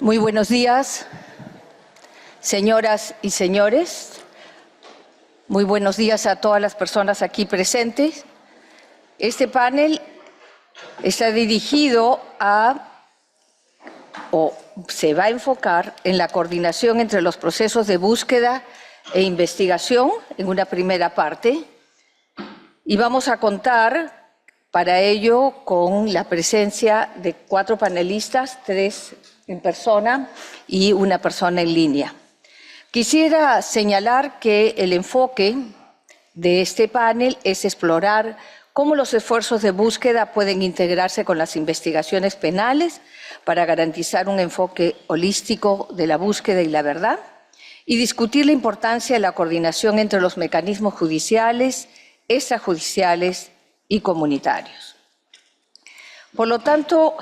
Muy buenos días, señoras y señores. Muy buenos días a todas las personas aquí presentes. Este panel está dirigido se va a enfocar en la coordinación entre los procesos de búsqueda e investigación en una primera parte. Y vamos a contar para ello con la presencia de 4 panelistas, 3 en persona y una persona en línea. Quisiera señalar que el enfoque de este panel es explorar cómo los esfuerzos de búsqueda pueden integrarse con las investigaciones penales para garantizar un enfoque holístico de la búsqueda y la verdad, y discutir la importancia de la coordinación entre los mecanismos judiciales, extrajudiciales y comunitarios. Por lo tanto,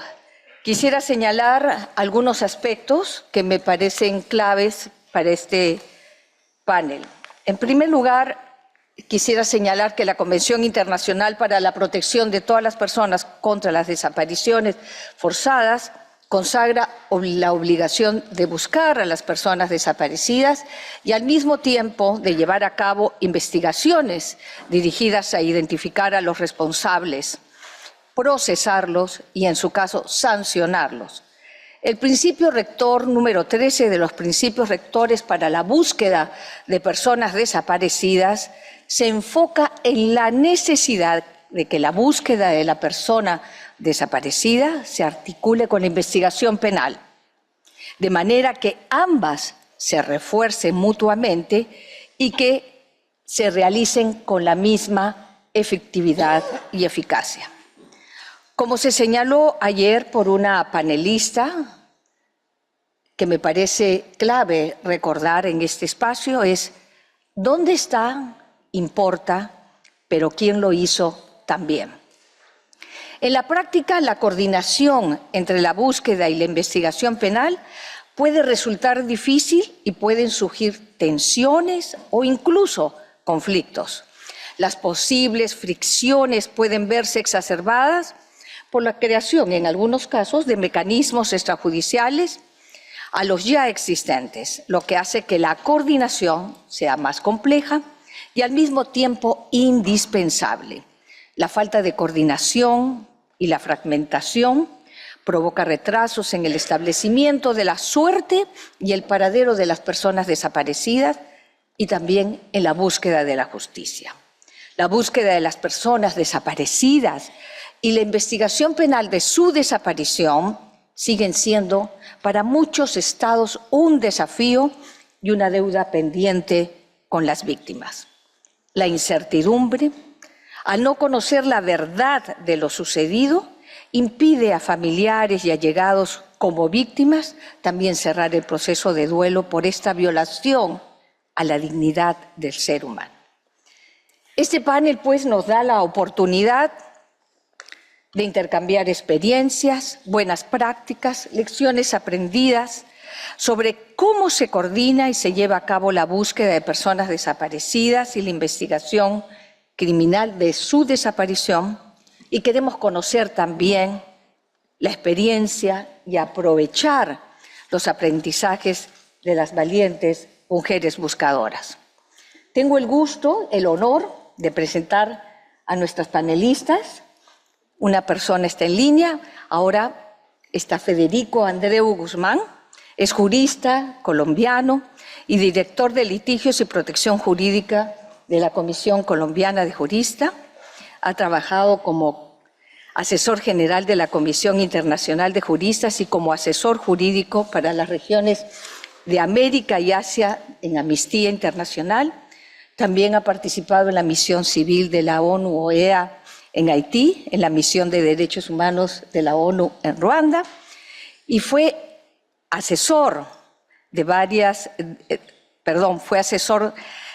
quisiera señalar algunos aspectos que me parecen claves para este panel. En primer lugar, quisiera señalar que la Convención Internacional para la Protección de todas las personas contra las desapariciones forzadas consagra la obligación de buscar a las personas desaparecidas y al mismo tiempo de llevar a cabo investigaciones dirigidas a identificar a los responsables, procesarlos y, en su caso, sancionarlos. El principio rector número 13 de los principios rectores para la búsqueda de personas desaparecidas se enfoca en la necesidad de que la búsqueda de la persona desaparecida se articule con la investigación penal, de manera que ambas se refuercen mutuamente y que se realicen con la misma efectividad y eficacia. Como se señaló ayer por una panelista, que me parece clave recordar en este espacio, es ¿dónde está? Importa, pero ¿quién lo hizo también? En la práctica, la coordinación entre la búsqueda y la investigación penal puede resultar difícil y pueden surgir tensiones o incluso conflictos. Las posibles fricciones pueden verse exacerbadas por la creación, en algunos casos, de mecanismos extrajudiciales a los ya existentes, lo que hace que la coordinación sea más compleja y al mismo tiempo indispensable. La falta de coordinación y la fragmentación provoca retrasos en el establecimiento de la suerte y el paradero de las personas desaparecidas y también en la búsqueda de la justicia. La búsqueda de las personas desaparecidas y la investigación penal de su desaparición siguen siendo para muchos estados un desafío y una deuda pendiente con las víctimas. La incertidumbre, al no conocer la verdad de lo sucedido, impide a familiares y allegados como víctimas también cerrar el proceso de duelo por esta violación a la dignidad del ser humano. Este panel, pues, nos da la oportunidad de intercambiar experiencias, buenas prácticas, lecciones aprendidas sobre cómo se coordina y se lleva a cabo la búsqueda de personas desaparecidas y la investigación criminal de su desaparición, y queremos conocer también la experiencia y aprovechar los aprendizajes de las valientes mujeres buscadoras. Tengo el gusto, el honor de presentar a nuestras panelistas. Una persona está en línea, ahora está Federico Andreu Guzmán, es jurista colombiano y director de litigios y protección jurídica de la Comisión Colombiana de Juristas. Ha trabajado como asesor general de la Comisión Internacional de Juristas y como asesor jurídico para las regiones de América y Asia en Amnistía Internacional. También ha participado en la misión civil de la ONU-OEA en Haití, en la misión de derechos humanos de la ONU en Ruanda, y fue asesor fue asesor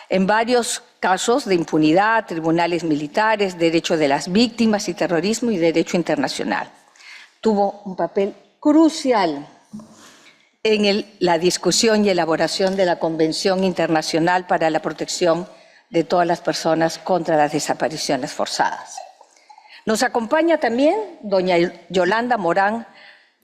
en varios casos de impunidad, tribunales militares, derecho de las víctimas y terrorismo y derecho internacional. Tuvo un papel crucial en la discusión y elaboración de la Convención Internacional para la Protección de todas las personas contra las desapariciones forzadas. Nos acompaña también doña Yolanda Morán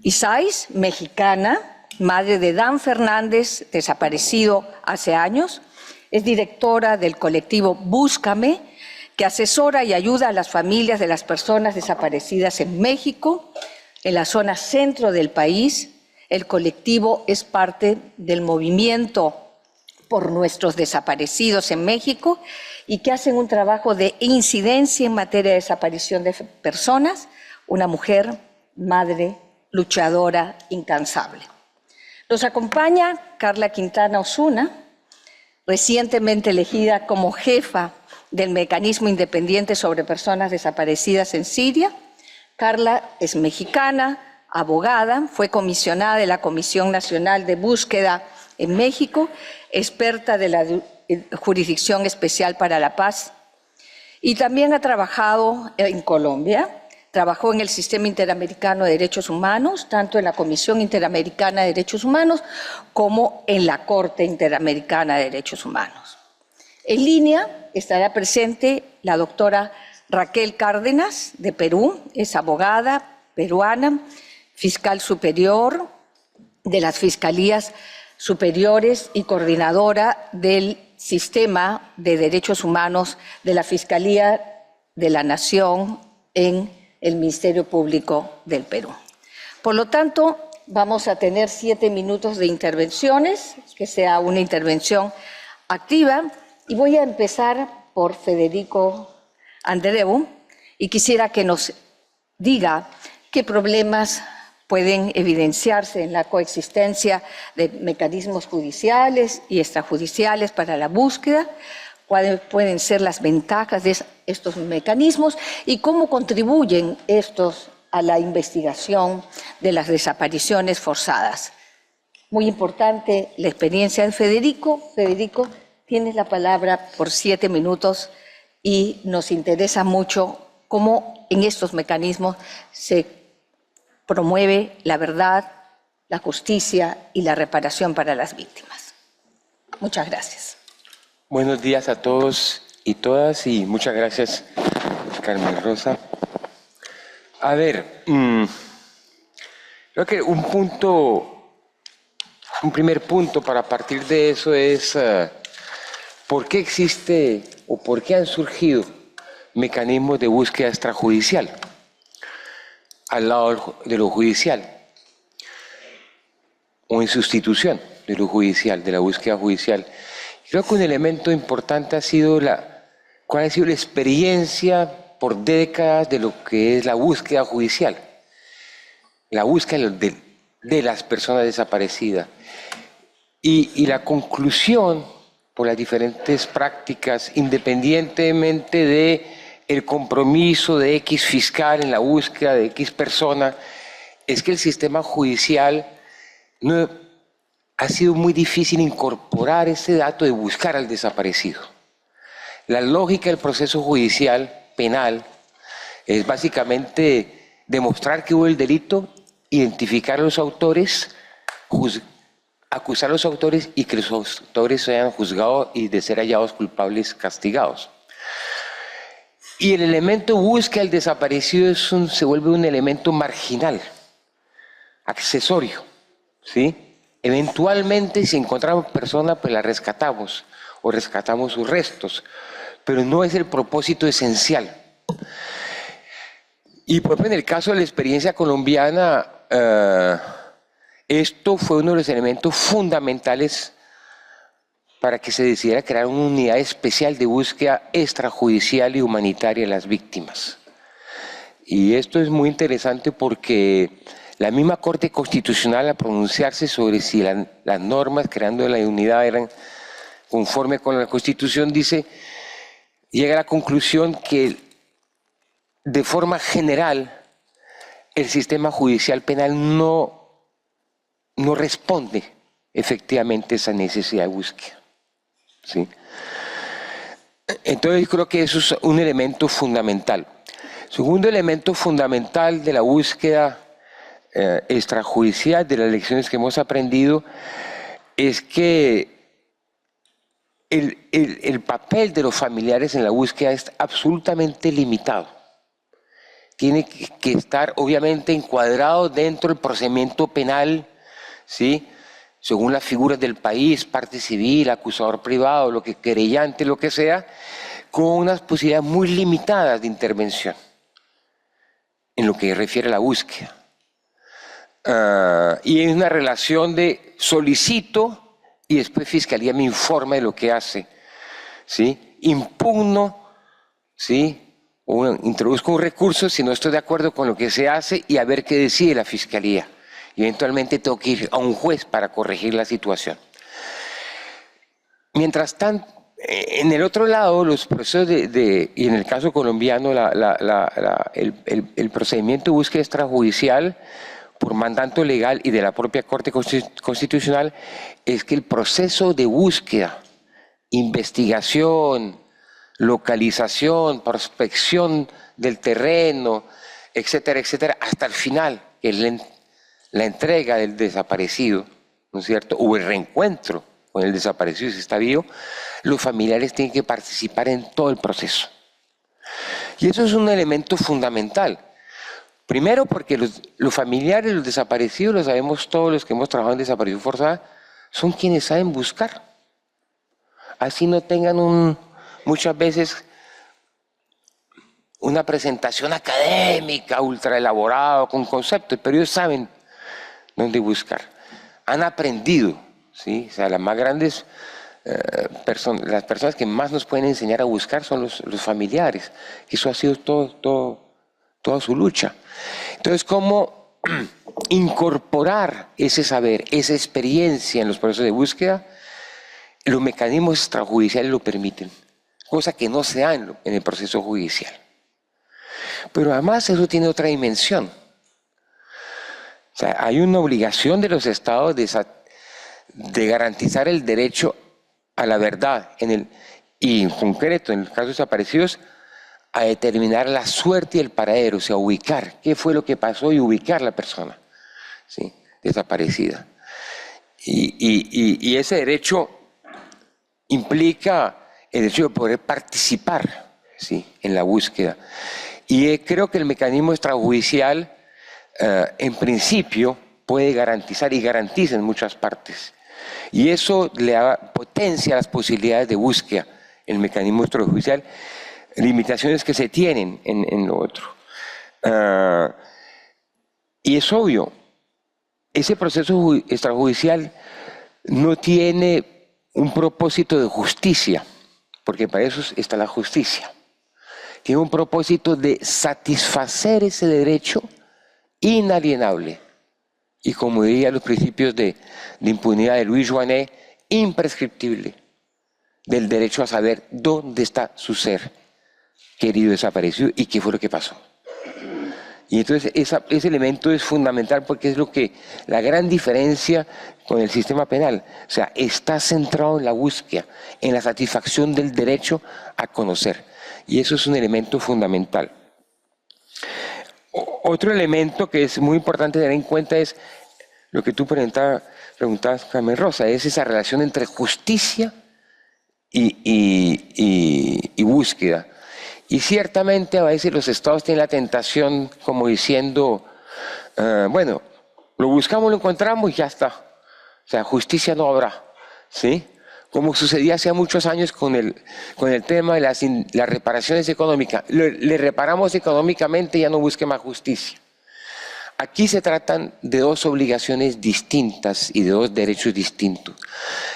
Isais, mexicana, madre de Dan Fernández, desaparecido hace años. Es directora del colectivo Búscame, que asesora y ayuda a las familias de las personas desaparecidas en México, en la zona centro del país. El colectivo es parte del movimiento por nuestros desaparecidos en México y que hacen un trabajo de incidencia en materia de desaparición de personas, una mujer, madre, luchadora, incansable. Nos acompaña Carla Quintana Osuna, recientemente elegida como jefa del Mecanismo Independiente sobre Personas Desaparecidas en Siria. Carla es mexicana, abogada, fue comisionada de la Comisión Nacional de Búsqueda en México, experta de la Jurisdicción Especial para la Paz, y también ha trabajado en Colombia. Trabajó en el Sistema Interamericano de Derechos Humanos, tanto en la Comisión Interamericana de Derechos Humanos como en la Corte Interamericana de Derechos Humanos. En línea estará presente la doctora Raquel Cárdenas, de Perú, es abogada peruana, fiscal superior de las Fiscalías Superiores y coordinadora del Sistema de Derechos Humanos de la Fiscalía de la Nación en el Ministerio Público del Perú. Por lo tanto, vamos a tener 7 minutos de intervenciones, que sea una intervención activa, y voy a empezar por Federico Andreu, y quisiera que nos diga qué problemas pueden evidenciarse en la coexistencia de mecanismos judiciales y extrajudiciales para la búsqueda, cuáles pueden ser las ventajas de estos mecanismos y cómo contribuyen estos a la investigación de las desapariciones forzadas. Muy importante la experiencia de Federico. Federico, tienes la palabra por 7 minutos y nos interesa mucho cómo en estos mecanismos se promueve la verdad, la justicia y la reparación para las víctimas. Muchas gracias. Buenos días a todos y todas y muchas gracias, Carmen Rosa. A ver, creo que un primer punto para partir de eso es por qué existe o por qué han surgido mecanismos de búsqueda extrajudicial al lado de lo judicial o en sustitución de lo judicial, de la búsqueda judicial. Creo que un elemento importante ha sido cuál ha sido la experiencia por décadas de lo que es la búsqueda judicial, la búsqueda de las personas desaparecidas y la conclusión por las diferentes prácticas, independientemente de el compromiso de X fiscal en la búsqueda de X persona, es que el sistema judicial no ha sido muy difícil incorporar ese dato de buscar al desaparecido. La lógica del proceso judicial penal es básicamente demostrar que hubo el delito, identificar a los autores, acusar a los autores y que los autores sean juzgados y de ser hallados culpables castigados. Y el elemento búsqueda al desaparecido se vuelve un elemento marginal, accesorio, ¿sí? Eventualmente, si encontramos personas, pues la rescatamos o rescatamos sus restos, pero no es el propósito esencial. Y por ejemplo, en el caso de la experiencia colombiana, esto fue uno de los elementos fundamentales para que se decidiera crear una unidad especial de búsqueda extrajudicial y humanitaria de las víctimas. Y esto es muy interesante porque la misma Corte Constitucional, al pronunciarse sobre si las normas creando la unidad eran conforme con la Constitución, llega a la conclusión que de forma general el sistema judicial penal no responde efectivamente a esa necesidad de búsqueda. ¿Sí? Entonces creo que eso es un elemento fundamental. Segundo elemento fundamental de la búsqueda extrajudicial, de las lecciones que hemos aprendido, es que el papel de los familiares en la búsqueda es absolutamente limitado. Tiene que estar obviamente encuadrado dentro del procedimiento penal ¿sí? Según las figuras del país, parte civil, acusador privado, lo que querellante, lo que sea, con unas posibilidades muy limitadas de intervención en lo que refiere a la búsqueda. Y es una relación de solicito y después Fiscalía me informa de lo que hace, ¿sí? Impugno, ¿sí? O introduzco un recurso si no estoy de acuerdo con lo que se hace y a ver qué decide la Fiscalía. Y eventualmente tengo que ir a un juez para corregir la situación. Mientras tanto, en el otro lado, los procesos y en el caso colombiano, el procedimiento de búsqueda extrajudicial por mandato legal y de la propia Corte Constitucional es que el proceso de búsqueda, investigación, localización, prospección del terreno, etcétera, etcétera, hasta el final, que es la entrega del desaparecido, ¿no es cierto? O el reencuentro con el desaparecido si está vivo, los familiares tienen que participar en todo el proceso. Y eso es un elemento fundamental. Primero porque los familiares, los desaparecidos, lo sabemos todos los que hemos trabajado en desaparición forzada, son quienes saben buscar. Así no tengan muchas veces una presentación académica, ultra elaborada, con conceptos, pero ellos saben dónde buscar. Han aprendido, ¿sí? O sea, las más grandes las personas que más nos pueden enseñar a buscar son los familiares. Eso ha sido toda su lucha. Entonces, ¿cómo incorporar ese saber, esa experiencia en los procesos de búsqueda? Los mecanismos extrajudiciales lo permiten, cosa que no se da en el proceso judicial. Pero además eso tiene otra dimensión. O sea, hay una obligación de los estados de garantizar el derecho a la verdad, y en concreto, en el caso de desaparecidos, a determinar la suerte y el paradero, o sea, ubicar qué fue lo que pasó y ubicar la persona, ¿sí?, desaparecida. Y ese derecho implica el derecho de poder participar, ¿sí?, en la búsqueda. Y creo que el mecanismo extrajudicial, en principio, puede garantizar y garantiza en muchas partes. Y eso le da potencia a las posibilidades de búsqueda, el mecanismo extrajudicial, limitaciones que se tienen en lo otro. Y es obvio, ese proceso extrajudicial no tiene un propósito de justicia, porque para eso está la justicia. Tiene un propósito de satisfacer ese derecho inalienable. Y como diría los principios de impunidad de Louis Joinet, imprescriptible, del derecho a saber dónde está su ser querido desaparecido y qué fue lo que pasó. Y entonces ese elemento es fundamental porque es la gran diferencia con el sistema penal. O sea, está centrado en la búsqueda, en la satisfacción del derecho a conocer. Y eso es un elemento fundamental. Otro elemento que es muy importante tener en cuenta es lo que tú preguntabas, Carmen Rosa, es esa relación entre justicia y búsqueda. Y ciertamente a veces los estados tienen la tentación como diciendo, bueno, lo buscamos, lo encontramos y ya está. O sea, justicia no habrá, ¿sí? Como sucedía hace muchos años con el tema de las reparaciones económicas. Le reparamos económicamente y ya no busque más justicia. Aquí se tratan de dos obligaciones distintas y de dos derechos distintos.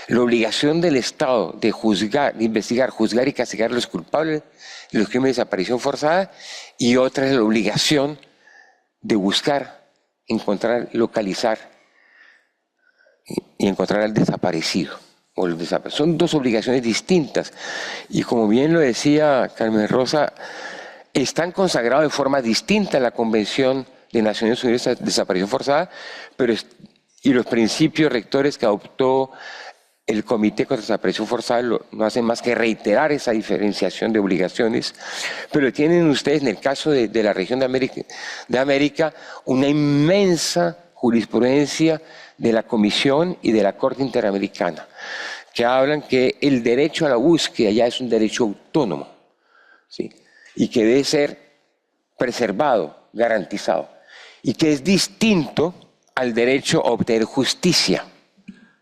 La obligación del Estado de juzgar, de investigar, juzgar y castigar a los culpables de los crímenes de desaparición forzada, y otra es la obligación de buscar, encontrar, localizar y encontrar al desaparecido. Son dos obligaciones distintas y, como bien lo decía Carmen Rosa, están consagrados de forma distinta en la Convención de Naciones Unidas de Desaparición Forzada, y los principios rectores que adoptó el Comité contra la Desaparición Forzada no hacen más que reiterar esa diferenciación de obligaciones, pero tienen ustedes en el caso de la región de América una inmensa jurisprudencia de la Comisión y de la Corte Interamericana, que hablan que el derecho a la búsqueda ya es un derecho autónomo, ¿sí?, y que debe ser preservado, garantizado, y que es distinto al derecho a obtener justicia,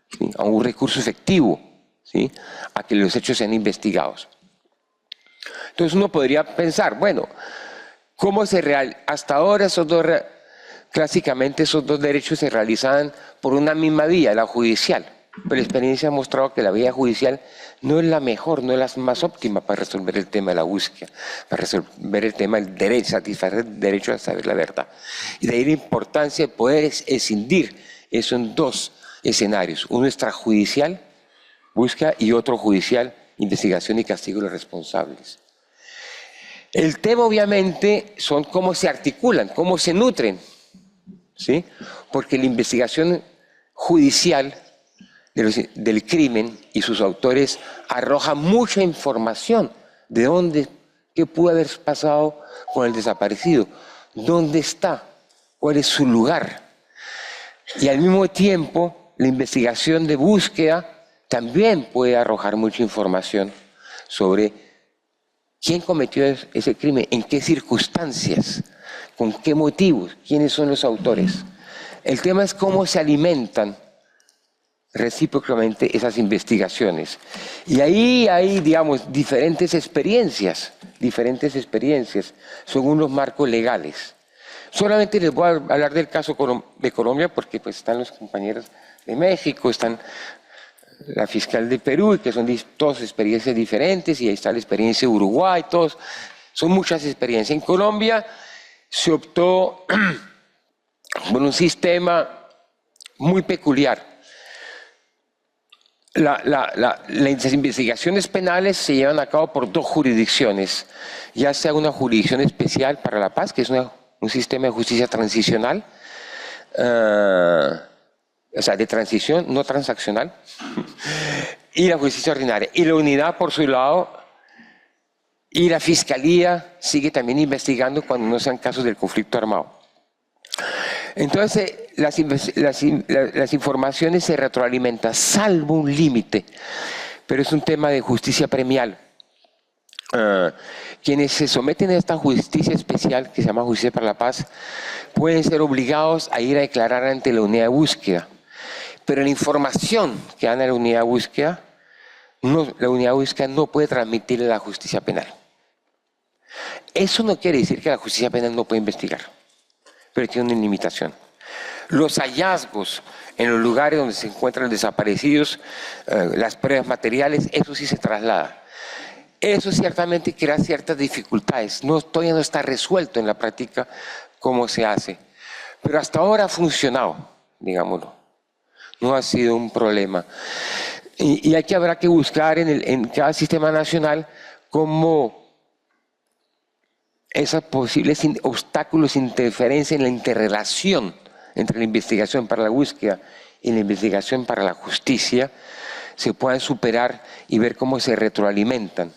¿sí? A un recurso efectivo, ¿sí? A que los hechos sean investigados. Entonces uno podría pensar, bueno, ¿cómo hasta ahora clásicamente esos dos derechos se realizaban por una misma vía, la judicial? Pero la experiencia ha mostrado que la vía judicial no es la mejor, no es la más óptima para resolver el tema de la búsqueda, para resolver el tema del derecho, satisfacer el derecho a saber la verdad. Y de ahí la importancia de poder escindir eso en dos escenarios, uno extrajudicial, búsqueda, y otro judicial, investigación y castigo de los responsables. El tema obviamente son cómo se articulan, cómo se nutren, ¿sí? Porque la investigación judicial del crimen y sus autores arroja mucha información de dónde, qué pudo haber pasado con el desaparecido, dónde está, cuál es su lugar. Y al mismo tiempo, la investigación de búsqueda también puede arrojar mucha información sobre quién cometió ese crimen, en qué circunstancias, con qué motivos, quiénes son los autores. El tema es cómo se alimentan recíprocamente esas investigaciones. Y ahí hay, digamos, diferentes experiencias según los marcos legales. Solamente les voy a hablar del caso de Colombia porque pues están los compañeros de México, están la fiscal de Perú, que son todas experiencias diferentes, y ahí está la experiencia de Uruguay, todos, son muchas experiencias. En Colombia se optó por un sistema muy peculiar. Las investigaciones penales se llevan a cabo por dos jurisdicciones, ya sea una jurisdicción especial para la paz, que es un sistema de justicia transicional, o sea, de transición, no transaccional, y la justicia ordinaria. Y la unidad, por su lado, y la fiscalía sigue también investigando cuando no sean casos del conflicto armado. Entonces, las informaciones se retroalimentan, salvo un límite, pero es un tema de justicia premial. Quienes se someten a esta justicia especial, que se llama Justicia para la Paz, pueden ser obligados a ir a declarar ante la unidad de búsqueda. Pero la información que dan a la unidad de búsqueda, la unidad de búsqueda no puede transmitirle a la justicia penal. Eso no quiere decir que la justicia penal no puede investigar, pero tiene una limitación. Los hallazgos en los lugares donde se encuentran desaparecidos, las pruebas materiales, eso sí se traslada. Eso ciertamente crea ciertas dificultades. Todavía no está resuelto en la práctica cómo se hace. Pero hasta ahora ha funcionado, digámoslo. No ha sido un problema. Y habrá que buscar en cada sistema nacional cómo esos posibles obstáculos, interferencia en la interrelación entre la investigación para la búsqueda y la investigación para la justicia se puedan superar y ver cómo se retroalimentan.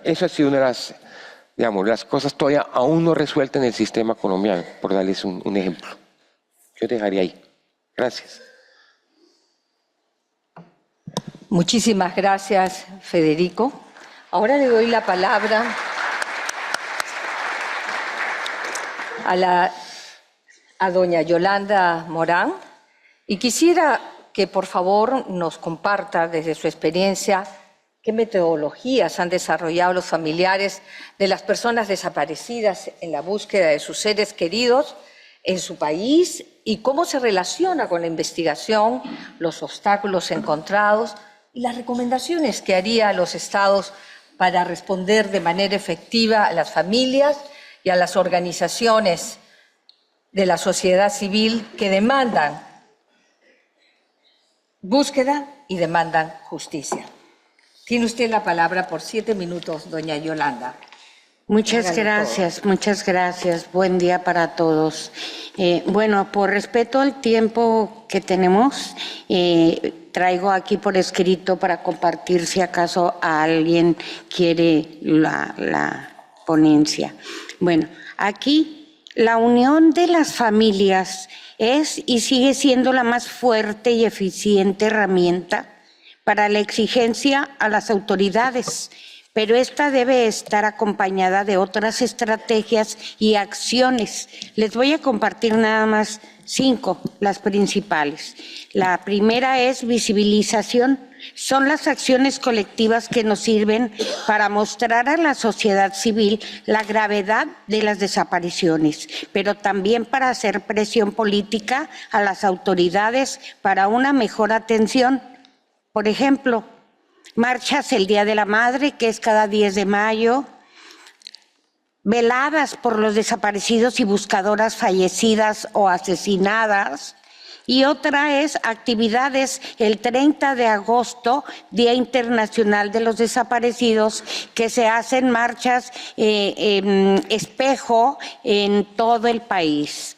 Eso ha sido una de las cosas todavía aún no resueltas en el sistema colombiano, por darles un ejemplo. Yo dejaría ahí. Gracias. Muchísimas gracias, Federico. Ahora le doy la palabra a doña Yolanda Morán, y quisiera que por favor nos comparta desde su experiencia qué metodologías han desarrollado los familiares de las personas desaparecidas en la búsqueda de sus seres queridos en su país y cómo se relaciona con la investigación, los obstáculos encontrados y las recomendaciones que haría a los estados para responder de manera efectiva a las familias y a las organizaciones de la sociedad civil que demandan búsqueda y demandan justicia. Tiene usted la palabra por 7 minutos, doña Yolanda. Muchas gracias. Buen día para todos. Bueno, por respeto al tiempo que tenemos, traigo aquí por escrito para compartir si acaso alguien quiere la ponencia. Bueno, aquí la unión de las familias es y sigue siendo la más fuerte y eficiente herramienta para la exigencia a las autoridades, pero esta debe estar acompañada de otras estrategias y acciones. Les voy a compartir nada más 5, las principales. La primera es visibilización. Son las acciones colectivas que nos sirven para mostrar a la sociedad civil la gravedad de las desapariciones, pero también para hacer presión política a las autoridades para una mejor atención. Por ejemplo, marchas el Día de la Madre, que es cada 10 de mayo, veladas por los desaparecidos y buscadoras fallecidas o asesinadas. Y otra es actividades el 30 de agosto, Día Internacional de los Desaparecidos, que se hacen marchas espejo en todo el país.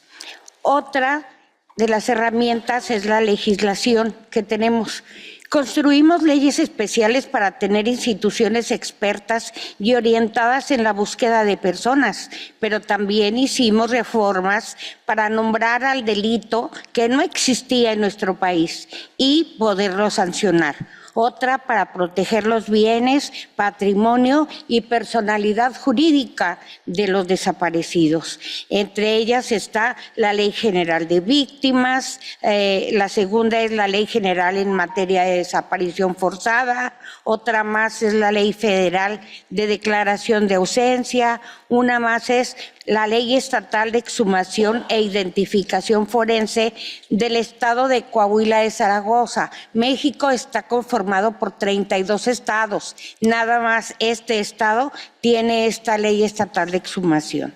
Otra de las herramientas es la legislación que tenemos. Construimos leyes especiales para tener instituciones expertas y orientadas en la búsqueda de personas, pero también hicimos reformas para nombrar al delito que no existía en nuestro país y poderlo sancionar. Otra para proteger los bienes, patrimonio y personalidad jurídica de los desaparecidos. Entre ellas está la Ley General de Víctimas, la segunda es la Ley General en materia de desaparición forzada, otra más es la Ley Federal de Declaración de Ausencia, una más es la Ley Estatal de Exhumación e Identificación Forense del Estado de Coahuila de Zaragoza. México está conformado por 32 estados. Nada más este estado tiene esta Ley Estatal de Exhumación.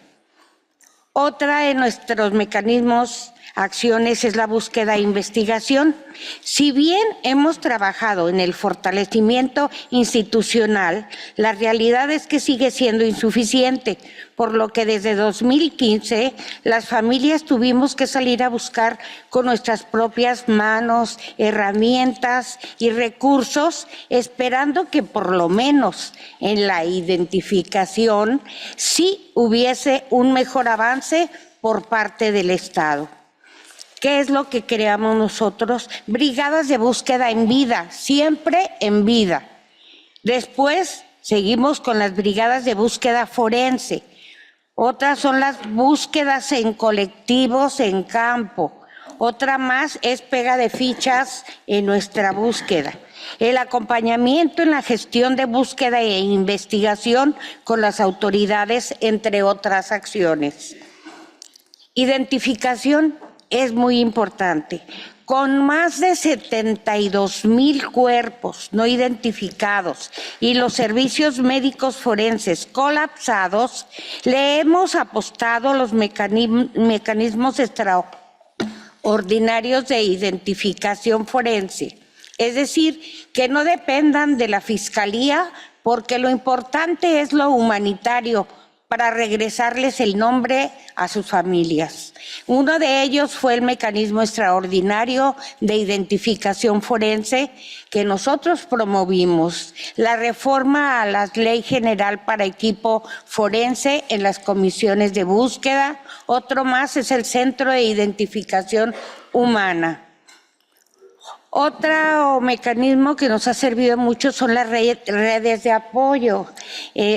Otra de nuestros mecanismos, acciones, es la búsqueda e investigación. Si bien hemos trabajado en el fortalecimiento institucional, la realidad es que sigue siendo insuficiente, por lo que desde 2015 las familias tuvimos que salir a buscar con nuestras propias manos, herramientas y recursos, esperando que por lo menos en la identificación sí hubiese un mejor avance por parte del Estado. ¿Qué es lo que creamos nosotros? Brigadas de búsqueda en vida, siempre en vida. Después seguimos con las brigadas de búsqueda forense. Otras son las búsquedas en colectivos en campo. Otra más es pega de fichas en nuestra búsqueda. El acompañamiento en la gestión de búsqueda e investigación con las autoridades, entre otras acciones. Identificación es muy importante. Con más de 72,000 cuerpos no identificados y los servicios médicos forenses colapsados, le hemos apostado a los mecanismos extraordinarios de identificación forense. Es decir, que no dependan de la Fiscalía, porque lo importante es lo humanitario, para regresarles el nombre a sus familias. Uno de ellos fue el mecanismo extraordinario de identificación forense que nosotros promovimos, la reforma a la Ley General para Equipo Forense en las comisiones de búsqueda. Otro más es el Centro de Identificación Humana. Otro mecanismo que nos ha servido mucho son las redes de apoyo.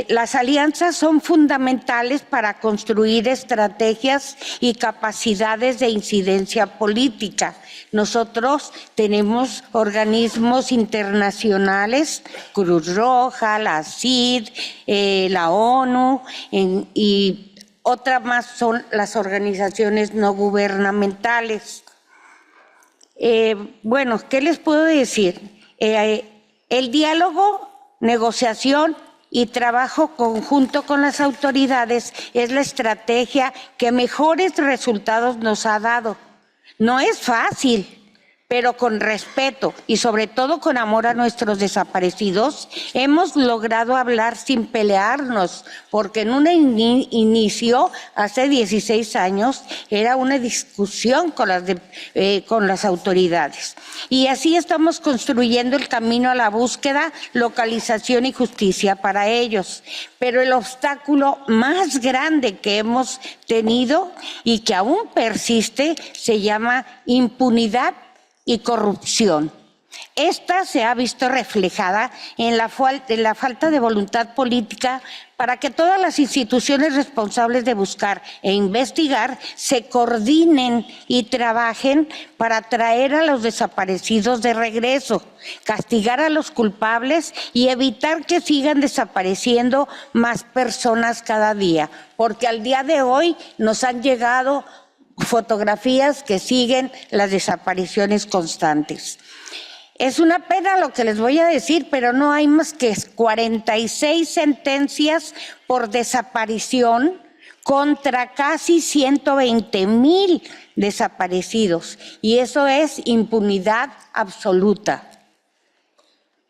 Las alianzas son fundamentales para construir estrategias y capacidades de incidencia política. Nosotros tenemos organismos internacionales, Cruz Roja, la CID, la ONU, y otra más son las organizaciones no gubernamentales. Bueno, ¿qué les puedo decir? El diálogo, negociación y trabajo conjunto con las autoridades es la estrategia que mejores resultados nos ha dado. No es fácil, pero con respeto y sobre todo con amor a nuestros desaparecidos, hemos logrado hablar sin pelearnos, porque en un inicio, hace 16 años, era una discusión con las autoridades. Y así estamos construyendo el camino a la búsqueda, localización y justicia para ellos. Pero el obstáculo más grande que hemos tenido y que aún persiste se llama impunidad y corrupción. Esta se ha visto reflejada en la falta de voluntad política para que todas las instituciones responsables de buscar e investigar se coordinen y trabajen para traer a los desaparecidos de regreso, castigar a los culpables y evitar que sigan desapareciendo más personas cada día, porque al día de hoy nos han llegado fotografías que siguen las desapariciones constantes. Es una pena lo que les voy a decir, pero no hay más que 46 sentencias por desaparición contra casi 120,000 desaparecidos. Y eso es impunidad absoluta.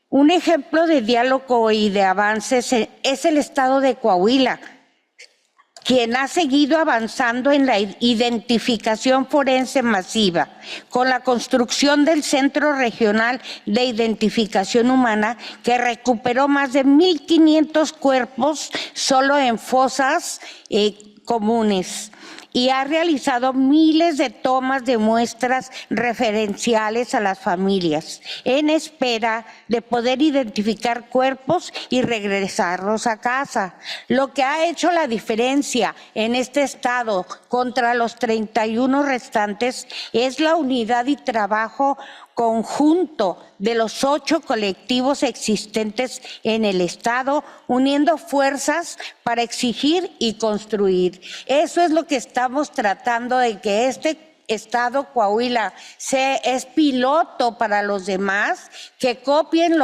Un ejemplo de diálogo y de avances es el estado de Coahuila, quien ha seguido avanzando en la identificación forense masiva, con la construcción del Centro Regional de Identificación Humana, que recuperó más de 1,500 cuerpos solo en fosas comunes, y ha realizado miles de tomas de muestras referenciales a las familias, en espera de poder identificar cuerpos y regresarlos a casa. Lo que ha hecho la diferencia en este estado contra los 31 restantes es la unidad y trabajo conjunto de los 8 colectivos existentes en el estado, uniendo fuerzas para exigir y construir. Eso es lo que estamos tratando de que este estado Coahuila es piloto para los demás, que copien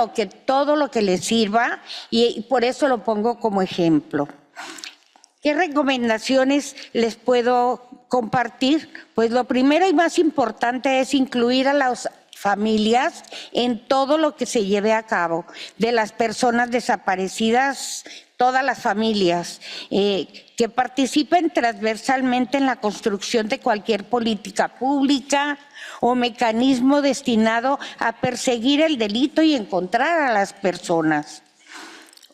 todo lo que les sirva, y por eso lo pongo como ejemplo. ¿Qué recomendaciones les puedo compartir? Pues lo primero y más importante es incluir a las familias en todo lo que se lleve a cabo, de las personas desaparecidas, todas las familias, que participen transversalmente en la construcción de cualquier política pública o mecanismo destinado a perseguir el delito y encontrar a las personas.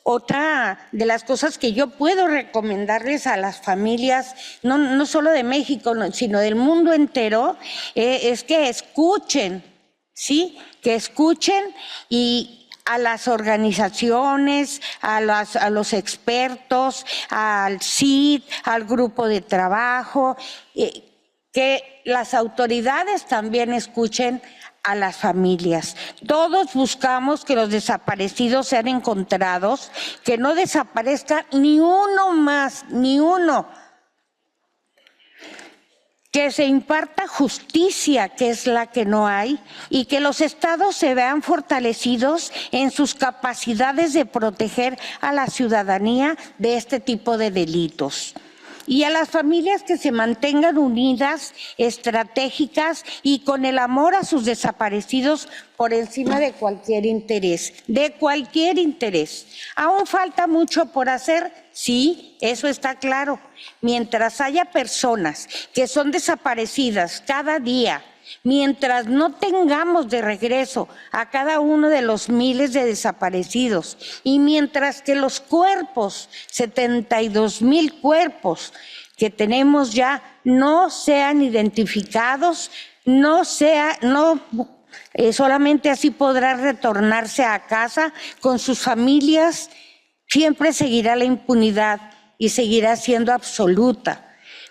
Otra de las cosas que yo puedo recomendarles a las familias, no solo de México, sino del mundo entero, es que escuchen, ¿sí? Que escuchen y a las organizaciones, a los expertos, al CID, al grupo de trabajo, que las autoridades también escuchen a las familias. Todos buscamos que los desaparecidos sean encontrados, que no desaparezca ni uno más, ni uno. Que se imparta justicia, que es la que no hay, y que los estados se vean fortalecidos en sus capacidades de proteger a la ciudadanía de este tipo de delitos. Y a las familias que se mantengan unidas, estratégicas y con el amor a sus desaparecidos por encima de cualquier interés, Aún falta mucho por hacer, sí, eso está claro. Mientras haya personas que son desaparecidas cada día, mientras no tengamos de regreso a cada uno de los miles de desaparecidos y mientras que los cuerpos, 72,000 cuerpos que tenemos ya, no sean identificados, solamente así podrá retornarse a casa con sus familias, siempre seguirá la impunidad y seguirá siendo absoluta.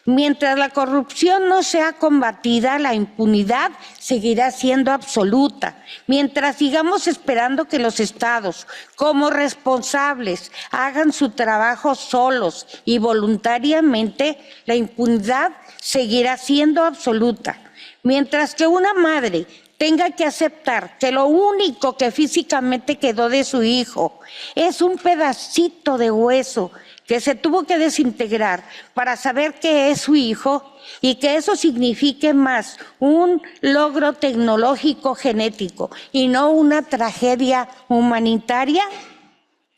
Mientras la corrupción no sea combatida, la impunidad seguirá siendo absoluta. Mientras sigamos esperando que los estados, como responsables, hagan su trabajo solos y voluntariamente, la impunidad seguirá siendo absoluta. Mientras que una madre tenga que aceptar que lo único que físicamente quedó de su hijo es un pedacito de hueso que se tuvo que desintegrar para saber que es su hijo y que eso signifique más un logro tecnológico genético y no una tragedia humanitaria,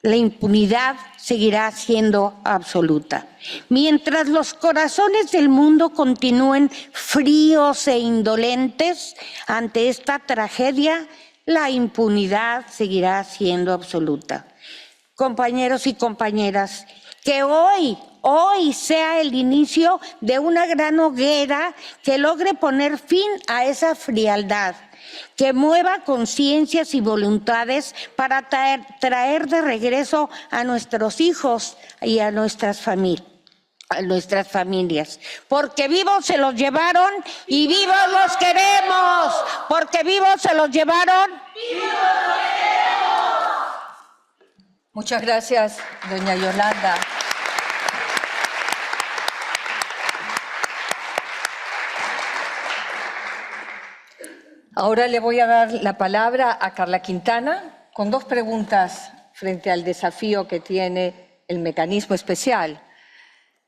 la impunidad seguirá siendo absoluta. Mientras los corazones del mundo continúen fríos e indolentes ante esta tragedia, la impunidad seguirá siendo absoluta. Compañeros y compañeras, que hoy hoy sea el inicio de una gran hoguera que logre poner fin a esa frialdad, que mueva conciencias y voluntades para traer de regreso a nuestros hijos y a nuestras familias. Porque vivos se los llevaron y vivos los queremos. Porque vivos se los llevaron. ¡Vivos los queremos! Muchas gracias, doña Yolanda. Ahora le voy a dar la palabra a Carla Quintana con dos preguntas frente al desafío que tiene el mecanismo especial.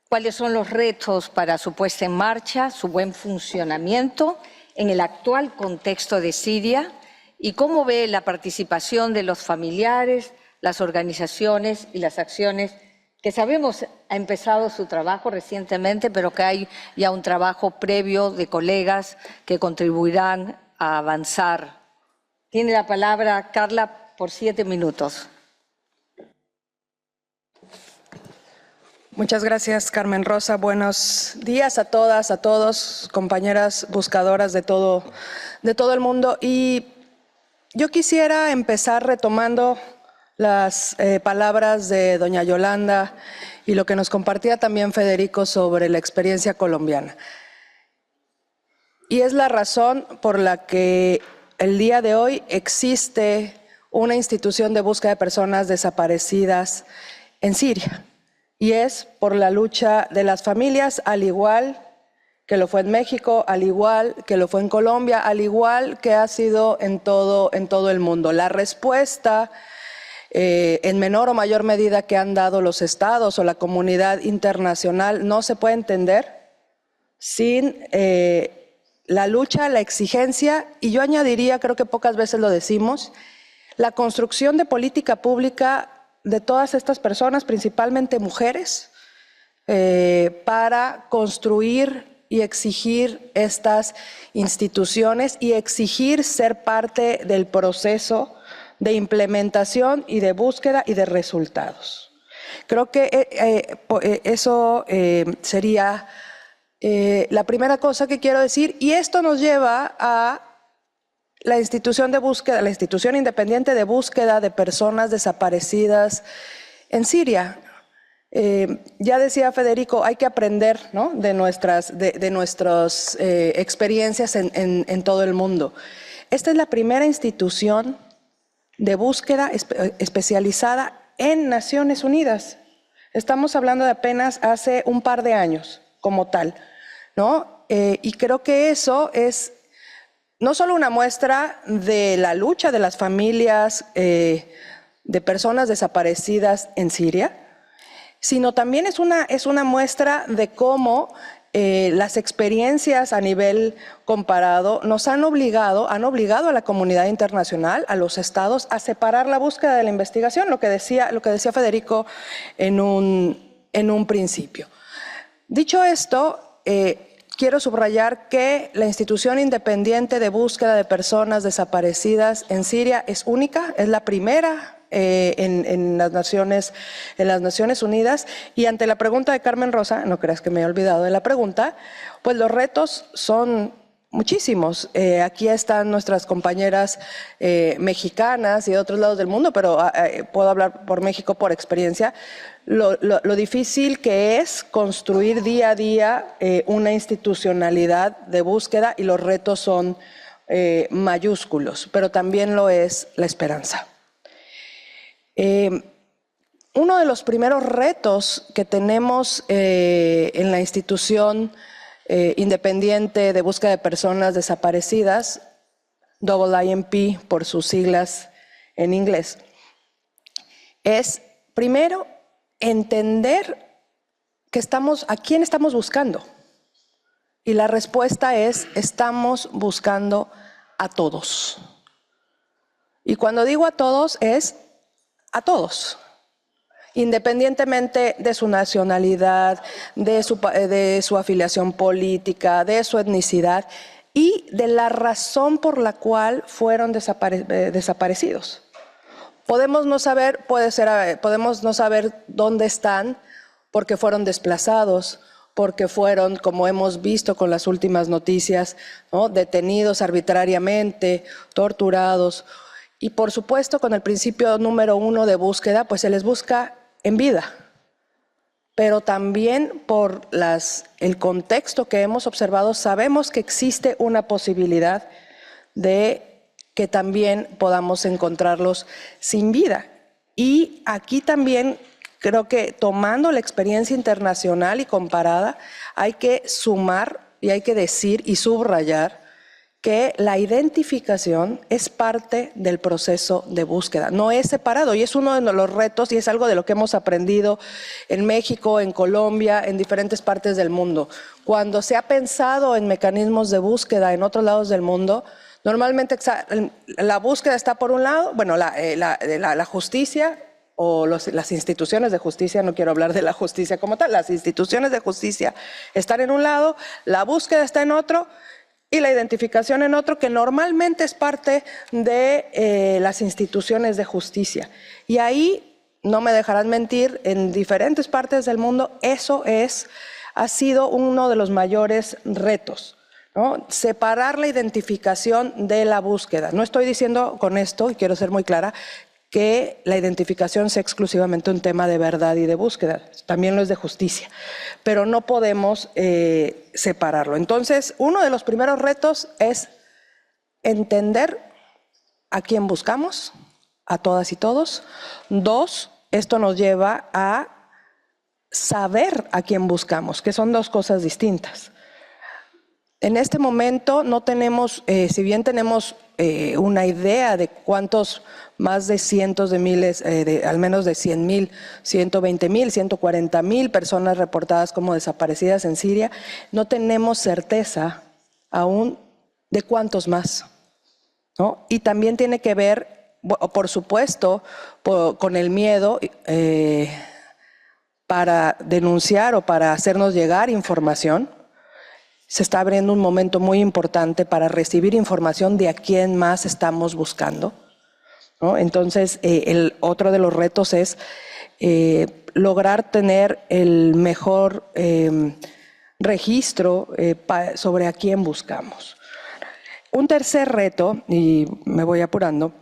¿Cuáles son los retos para su puesta en marcha, su buen funcionamiento en el actual contexto de Siria? ¿Y cómo ve la participación de los familiares, las organizaciones y las acciones que sabemos ha empezado su trabajo recientemente, pero que hay ya un trabajo previo de colegas que contribuirán a avanzar? Tiene la palabra Carla por 7 minutos. Muchas gracias, Carmen Rosa. Buenos días a todas, a todos, compañeras buscadoras de todo el mundo. Y yo quisiera empezar retomando las palabras de doña Yolanda y lo que nos compartía también Federico sobre la experiencia colombiana. Y es la razón por la que el día de hoy existe una institución de búsqueda de personas desaparecidas en Siria. Y es por la lucha de las familias, al igual que lo fue en México, al igual que lo fue en Colombia, al igual que ha sido en todo el mundo. La respuesta, en menor o mayor medida que han dado los estados o la comunidad internacional, no se puede entender sin la lucha, la exigencia, y yo añadiría, creo que pocas veces lo decimos, la construcción de política pública de todas estas personas, principalmente mujeres, para construir y exigir estas instituciones y exigir ser parte del proceso de implementación y de búsqueda y de resultados. Creo que eso sería la primera cosa que quiero decir, y esto nos lleva a la institución de búsqueda, la institución independiente de búsqueda de personas desaparecidas en Siria. Ya decía Federico, hay que aprender, ¿no?, de nuestras experiencias en todo el mundo. Esta es la primera institución de búsqueda especializada en Naciones Unidas. Estamos hablando de apenas hace un par de años como tal, ¿no? Y creo que eso es no solo una muestra de la lucha de las familias de personas desaparecidas en Siria, sino también es una muestra de cómo las experiencias a nivel comparado nos han obligado a la comunidad internacional, a los estados, a separar la búsqueda de la investigación, lo que decía Federico en un principio. Dicho esto, quiero subrayar que la institución independiente de búsqueda de personas desaparecidas en Siria es única, es la primera en las Naciones Unidas. Y ante la pregunta de Carmen Rosa, no creas que me he olvidado de la pregunta, pues los retos son muchísimos. Aquí están nuestras compañeras mexicanas y de otros lados del mundo, pero puedo hablar por México por experiencia. Lo difícil que es construir día a día una institucionalidad de búsqueda, y los retos son mayúsculos, pero también lo es la esperanza. Uno de los primeros retos que tenemos en la institución independiente de búsqueda de personas desaparecidas, IIMP por sus siglas en inglés, es primero entender a quién estamos buscando. Y la respuesta es: estamos buscando a todos. Y cuando digo a todos, es a todos, independientemente de su nacionalidad, de su afiliación política, de su etnicidad y de la razón por la cual fueron desaparecidos. Podemos no saber dónde están porque fueron desplazados, porque fueron, como hemos visto con las últimas noticias, ¿no?, detenidos arbitrariamente, torturados. Y por supuesto, con el principio número 1 de búsqueda, pues se les busca en vida. Pero también por el contexto que hemos observado, sabemos que existe una posibilidad de que también podamos encontrarlos sin vida. Y aquí también creo que tomando la experiencia internacional y comparada, hay que sumar y hay que decir y subrayar que la identificación es parte del proceso de búsqueda, no es separado, y es uno de los retos y es algo de lo que hemos aprendido en México, en Colombia, en diferentes partes del mundo. Cuando se ha pensado en mecanismos de búsqueda en otros lados del mundo, normalmente la búsqueda está por un lado, bueno, la justicia o las instituciones de justicia, no quiero hablar de la justicia como tal, las instituciones de justicia están en un lado, la búsqueda está en otro, y la identificación en otro, que normalmente es parte de las instituciones de justicia. Y ahí, no me dejarán mentir, en diferentes partes del mundo, eso ha sido uno de los mayores retos, ¿no? Separar la identificación de la búsqueda. No estoy diciendo con esto, y quiero ser muy clara, que la identificación sea exclusivamente un tema de verdad y de búsqueda, también lo es de justicia, pero no podemos separarlo. Entonces, uno de los primeros retos es entender a quién buscamos, a todas y todos. 2, esto nos lleva a saber a quién buscamos, que son dos cosas distintas. En este momento no tenemos, si bien tenemos una idea de cuántos, más de cientos de miles, al menos de 100,000, 120,000, 140,000 personas reportadas como desaparecidas en Siria, no tenemos certeza aún de cuántos más, ¿no? Y también tiene que ver, por supuesto, con el miedo para denunciar o para hacernos llegar información. Se está abriendo un momento muy importante para recibir información de a quién más estamos buscando, ¿no? Entonces, otro de los retos es lograr tener el mejor registro sobre a quién buscamos. Un tercer reto, y me voy apurando,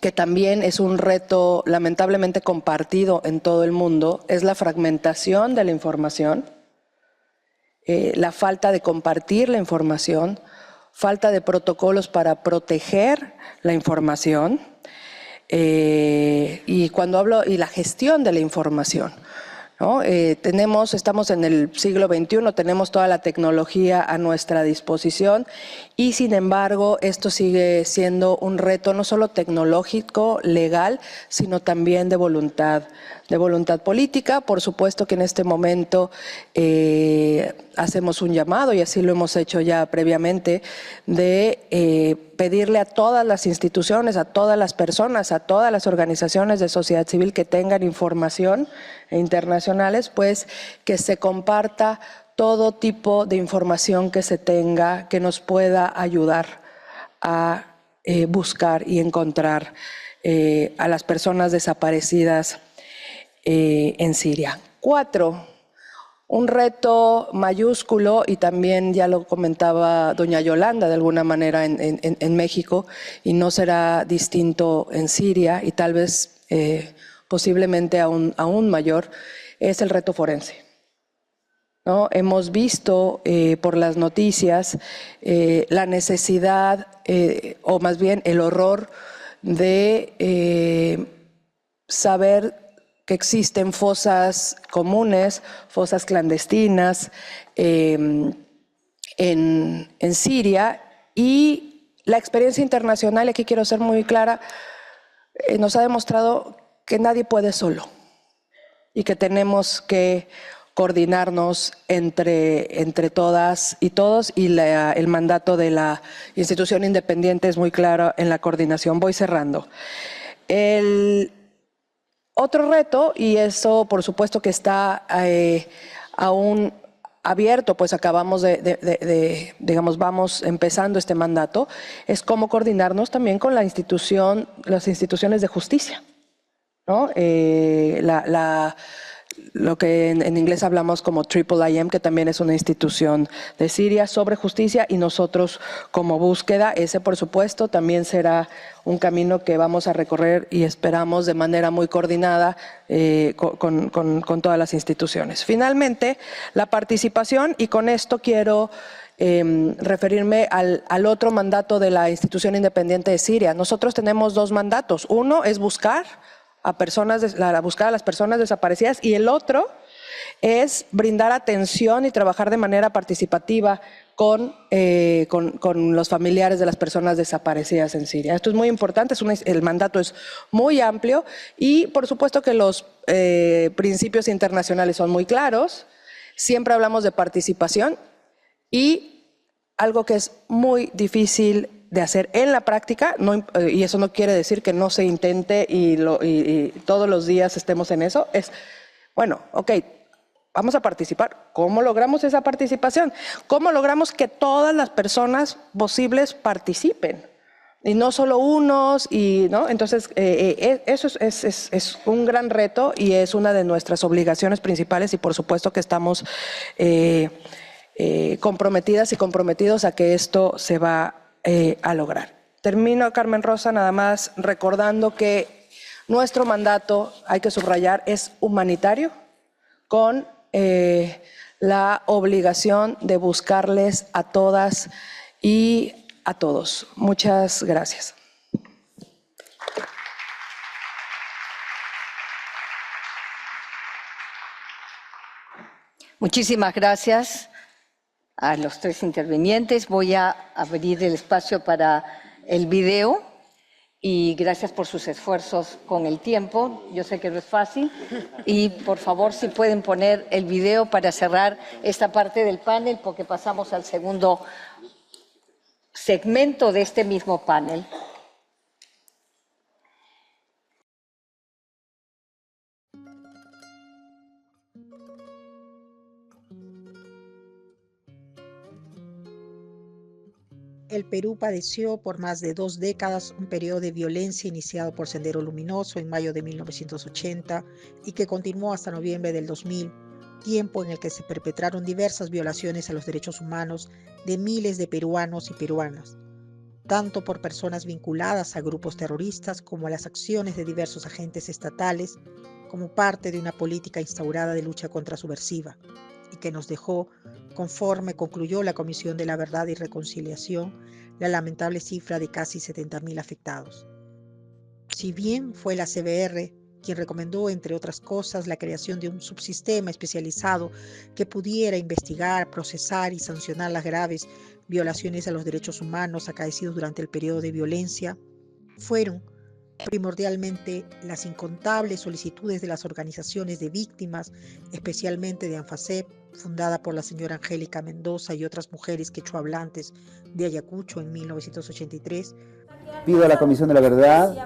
que también es un reto lamentablemente compartido en todo el mundo, es la fragmentación de la información. La falta de compartir la información, falta de protocolos para proteger la información y cuando hablo y la gestión de la información, ¿no? Estamos en el siglo XXI, tenemos toda la tecnología a nuestra disposición y sin embargo esto sigue siendo un reto no solo tecnológico, legal, sino también de voluntad política. Por supuesto que en este momento hacemos un llamado, y así lo hemos hecho ya previamente, de pedirle a todas las instituciones, a todas las personas, a todas las organizaciones de sociedad civil que tengan información internacionales, pues que se comparta todo tipo de información que se tenga, que nos pueda ayudar a buscar y encontrar a las personas desaparecidas en Siria. 4, un reto mayúsculo, y también ya lo comentaba doña Yolanda de alguna manera en México, y no será distinto en Siria, y tal vez posiblemente aún mayor, es el reto forense, ¿no? Hemos visto por las noticias la necesidad, o más bien el horror de saber que existen fosas comunes, fosas clandestinas en Siria, y la experiencia internacional, aquí quiero ser muy clara, nos ha demostrado que nadie puede solo y que tenemos que coordinarnos entre todas y todos, y el mandato de la institución independiente es muy claro en la coordinación. Voy cerrando. El otro reto, y eso por supuesto que está aún abierto, pues acabamos digamos, vamos empezando este mandato, es cómo coordinarnos también con las instituciones de justicia, ¿no? lo que en inglés hablamos como IIIM, que también es una institución de Siria sobre justicia, y nosotros como búsqueda, ese por supuesto también será un camino que vamos a recorrer y esperamos de manera muy coordinada con todas las instituciones. Finalmente, la participación, y con esto quiero referirme al otro mandato de la Institución Independiente de Siria. Nosotros tenemos dos mandatos. Uno es buscar a las personas desaparecidas, y el otro es brindar atención y trabajar de manera participativa con los familiares de las personas desaparecidas en Siria. Esto es muy importante, el mandato es muy amplio y por supuesto que los principios internacionales son muy claros. Siempre hablamos de participación y algo que es muy difícil de hacer en la práctica, y eso no quiere decir que no se intente y todos los días estemos en eso, es, bueno, ok, vamos a participar. ¿Cómo logramos esa participación? ¿Cómo logramos que todas las personas posibles participen? Y no solo unos, ¿no? Entonces, eso es un gran reto y es una de nuestras obligaciones principales, y por supuesto que estamos comprometidas y comprometidos a que esto se va a lograr. Termino, Carmen Rosa, nada más recordando que nuestro mandato, hay que subrayar, es humanitario, con la obligación de buscarles a todas y a todos. Muchas gracias. Muchísimas gracias a los tres intervinientes. Voy a abrir el espacio para el video y gracias por sus esfuerzos con el tiempo. Yo sé que no es fácil y por favor si pueden poner el video para cerrar esta parte del panel, porque pasamos al segundo segmento de este mismo panel. El Perú padeció por más de 2 décadas un periodo de violencia iniciado por Sendero Luminoso en mayo de 1980 y que continuó hasta noviembre del 2000, tiempo en el que se perpetraron diversas violaciones a los derechos humanos de miles de peruanos y peruanas, tanto por personas vinculadas a grupos terroristas como a las acciones de diversos agentes estatales, como parte de una política instaurada de lucha contrasubversiva, y que nos dejó, conforme concluyó la Comisión de la Verdad y Reconciliación, la lamentable cifra de casi 70.000 afectados. Si bien fue la CBR quien recomendó, entre otras cosas, la creación de un subsistema especializado que pudiera investigar, procesar y sancionar las graves violaciones a los derechos humanos acaecidos durante el periodo de violencia, fueron primordialmente las incontables solicitudes de las organizaciones de víctimas, especialmente de ANFACEP, fundada por la señora Angélica Mendoza y otras mujeres quechuahablantes de Ayacucho en 1983. Pido a la Comisión de la Verdad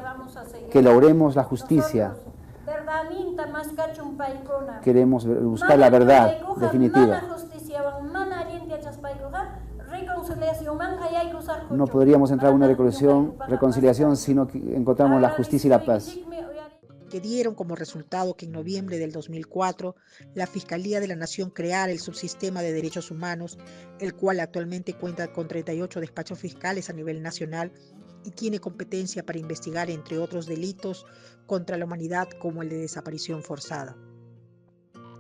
que logremos la justicia. Queremos buscar la verdad definitiva. No podríamos entrar a una reconciliación si no encontramos la justicia y la paz. Que dieron como resultado que en noviembre del 2004 la Fiscalía de la Nación creara el subsistema de derechos humanos, el cual actualmente cuenta con 38 despachos fiscales a nivel nacional y tiene competencia para investigar, entre otros delitos contra la humanidad, como el de desaparición forzada.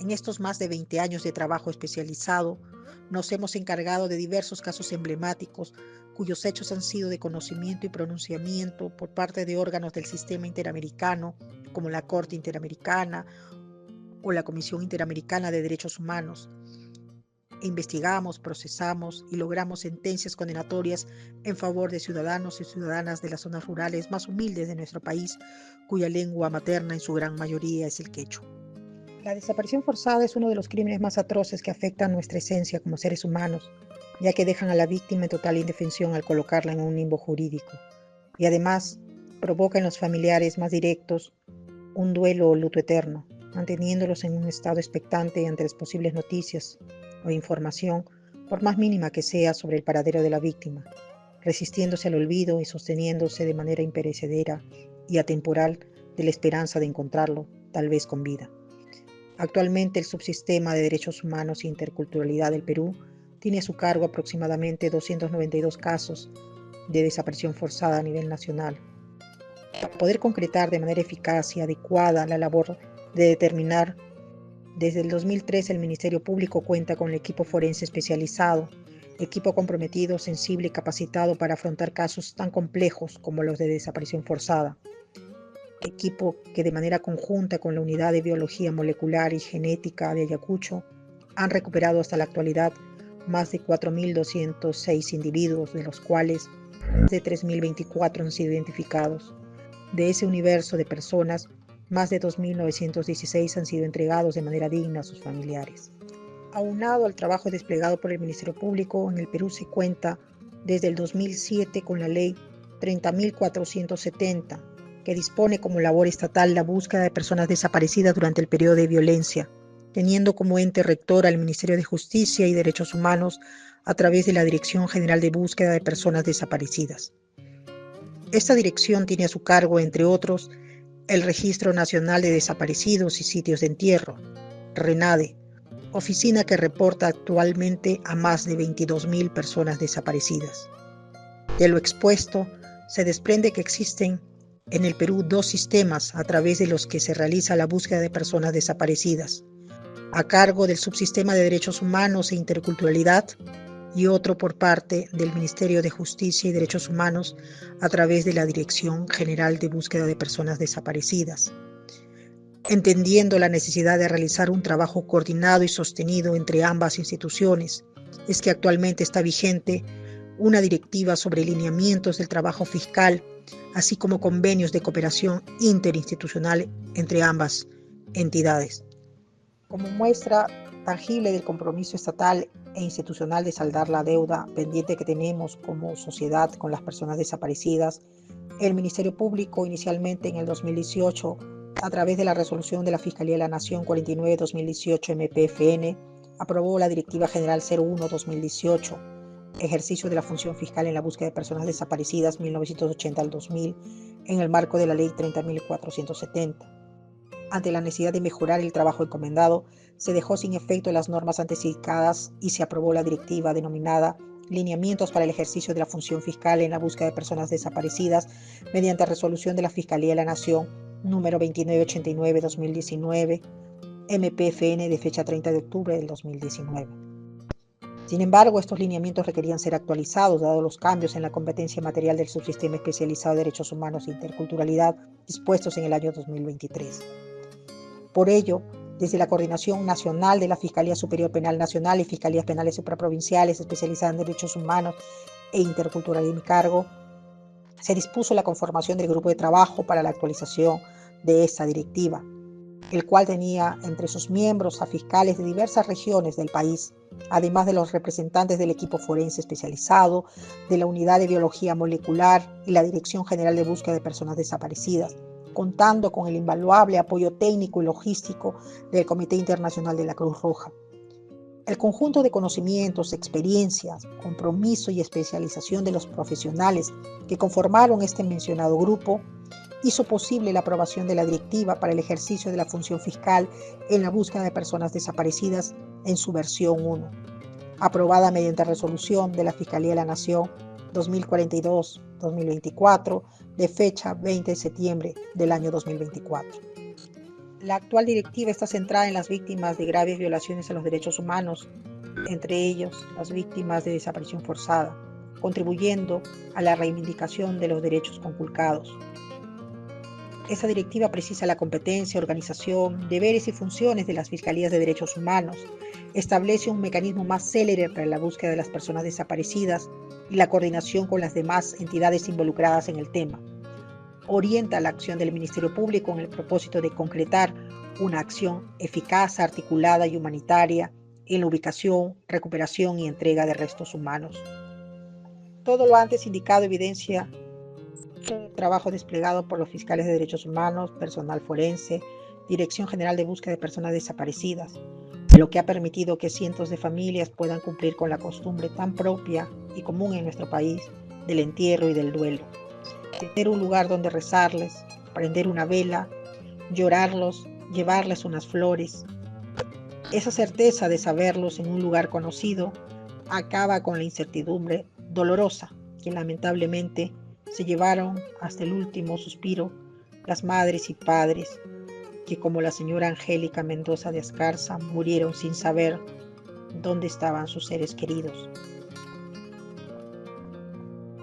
En estos más de 20 años de trabajo especializado, nos hemos encargado de diversos casos emblemáticos cuyos hechos han sido de conocimiento y pronunciamiento por parte de órganos del sistema interamericano, como la Corte Interamericana o la Comisión Interamericana de Derechos Humanos. Investigamos, procesamos y logramos sentencias condenatorias en favor de ciudadanos y ciudadanas de las zonas rurales más humildes de nuestro país, cuya lengua materna en su gran mayoría es el quechua. La desaparición forzada es uno de los crímenes más atroces que afectan nuestra esencia como seres humanos, ya que dejan a la víctima en total indefensión al colocarla en un limbo jurídico, y además provoca en los familiares más directos un duelo o luto eterno, manteniéndolos en un estado expectante ante las posibles noticias o información, por más mínima que sea, sobre el paradero de la víctima, resistiéndose al olvido y sosteniéndose de manera imperecedera y atemporal de la esperanza de encontrarlo, tal vez con vida. Actualmente el Subsistema de Derechos Humanos e Interculturalidad del Perú tiene a su cargo aproximadamente 292 casos de desaparición forzada a nivel nacional. Para poder concretar de manera eficaz y adecuada la labor de determinar, desde el 2003 el Ministerio Público cuenta con el equipo forense especializado, equipo comprometido, sensible y capacitado para afrontar casos tan complejos como los de desaparición forzada. Equipo que de manera conjunta con la Unidad de Biología Molecular y Genética de Ayacucho han recuperado hasta la actualidad más de 4.206 individuos, de los cuales más de 3.024 han sido identificados. De ese universo de personas, más de 2.916 han sido entregados de manera digna a sus familiares. Aunado al trabajo desplegado por el Ministerio Público, en el Perú se cuenta desde el 2007 con la Ley 30.470, que dispone como labor estatal la búsqueda de personas desaparecidas durante el periodo de violencia, teniendo como ente rector al Ministerio de Justicia y Derechos Humanos a través de la Dirección General de Búsqueda de Personas Desaparecidas. Esta dirección tiene a su cargo, entre otros, el Registro Nacional de Desaparecidos y Sitios de Entierro, RENADE, oficina que reporta actualmente a más de 22.000 personas desaparecidas. De lo expuesto, se desprende que existen en el Perú dos sistemas a través de los que se realiza la búsqueda de personas desaparecidas, a cargo del Subsistema de Derechos Humanos e Interculturalidad y otro por parte del Ministerio de Justicia y Derechos Humanos a través de la Dirección General de Búsqueda de Personas Desaparecidas. Entendiendo la necesidad de realizar un trabajo coordinado y sostenido entre ambas instituciones, es que actualmente está vigente una directiva sobre lineamientos del trabajo fiscal, así como convenios de cooperación interinstitucional entre ambas entidades. Como muestra tangible del compromiso estatal e institucional de saldar la deuda pendiente que tenemos como sociedad con las personas desaparecidas, el Ministerio Público inicialmente en el 2018, a través de la resolución de la Fiscalía de la Nación 49-2018 MPFN, aprobó la Directiva General 01-2018, ejercicio de la función fiscal en la búsqueda de personas desaparecidas 1980 al 2000, en el marco de la Ley 30.470. Ante la necesidad de mejorar el trabajo encomendado, se dejó sin efecto las normas antes citadas y se aprobó la directiva denominada Lineamientos para el ejercicio de la función fiscal en la búsqueda de personas desaparecidas mediante resolución de la Fiscalía de la Nación número 2989-2019, MPFN de fecha 30 de octubre del 2019. Sin embargo, estos lineamientos requerían ser actualizados, dado los cambios en la competencia material del Subsistema Especializado de Derechos Humanos e Interculturalidad dispuestos en el año 2023. Por ello, desde la Coordinación Nacional de la Fiscalía Superior Penal Nacional y Fiscalías Penales Supraprovinciales especializadas en Derechos Humanos e Interculturalidad en mi cargo, se dispuso la conformación del grupo de trabajo para la actualización de esta directiva, el cual tenía entre sus miembros a fiscales de diversas regiones del país, además de los representantes del equipo forense especializado, de la Unidad de Biología Molecular y la Dirección General de Búsqueda de Personas Desaparecidas, contando con el invaluable apoyo técnico y logístico del Comité Internacional de la Cruz Roja. El conjunto de conocimientos, experiencias, compromiso y especialización de los profesionales que conformaron este mencionado grupo hizo posible la aprobación de la directiva para el ejercicio de la función fiscal en la búsqueda de personas desaparecidas en su versión 1, aprobada mediante resolución de la Fiscalía de la Nación 2042-2024 de fecha 20 de septiembre del año 2024. La actual directiva está centrada en las víctimas de graves violaciones a los derechos humanos, entre ellos las víctimas de desaparición forzada, contribuyendo a la reivindicación de los derechos conculcados. Esta directiva precisa la competencia, organización, deberes y funciones de las Fiscalías de Derechos Humanos, establece un mecanismo más célere para la búsqueda de las personas desaparecidas y la coordinación con las demás entidades involucradas en el tema. Orienta la acción del Ministerio Público en el propósito de concretar una acción eficaz, articulada y humanitaria en la ubicación, recuperación y entrega de restos humanos. Todo lo antes indicado evidencia el trabajo desplegado por los fiscales de derechos humanos, personal forense, Dirección General de Búsqueda de Personas Desaparecidas, lo que ha permitido que cientos de familias puedan cumplir con la costumbre tan propia y común en nuestro país del entierro y del duelo. Tener un lugar donde rezarles, prender una vela, llorarlos, llevarles unas flores, Esa certeza de saberlos en un lugar conocido acaba con la incertidumbre dolorosa que lamentablemente se llevaron hasta el último suspiro las madres y padres que, como la señora Angélica Mendoza de Ascarza, murieron sin saber dónde estaban sus seres queridos.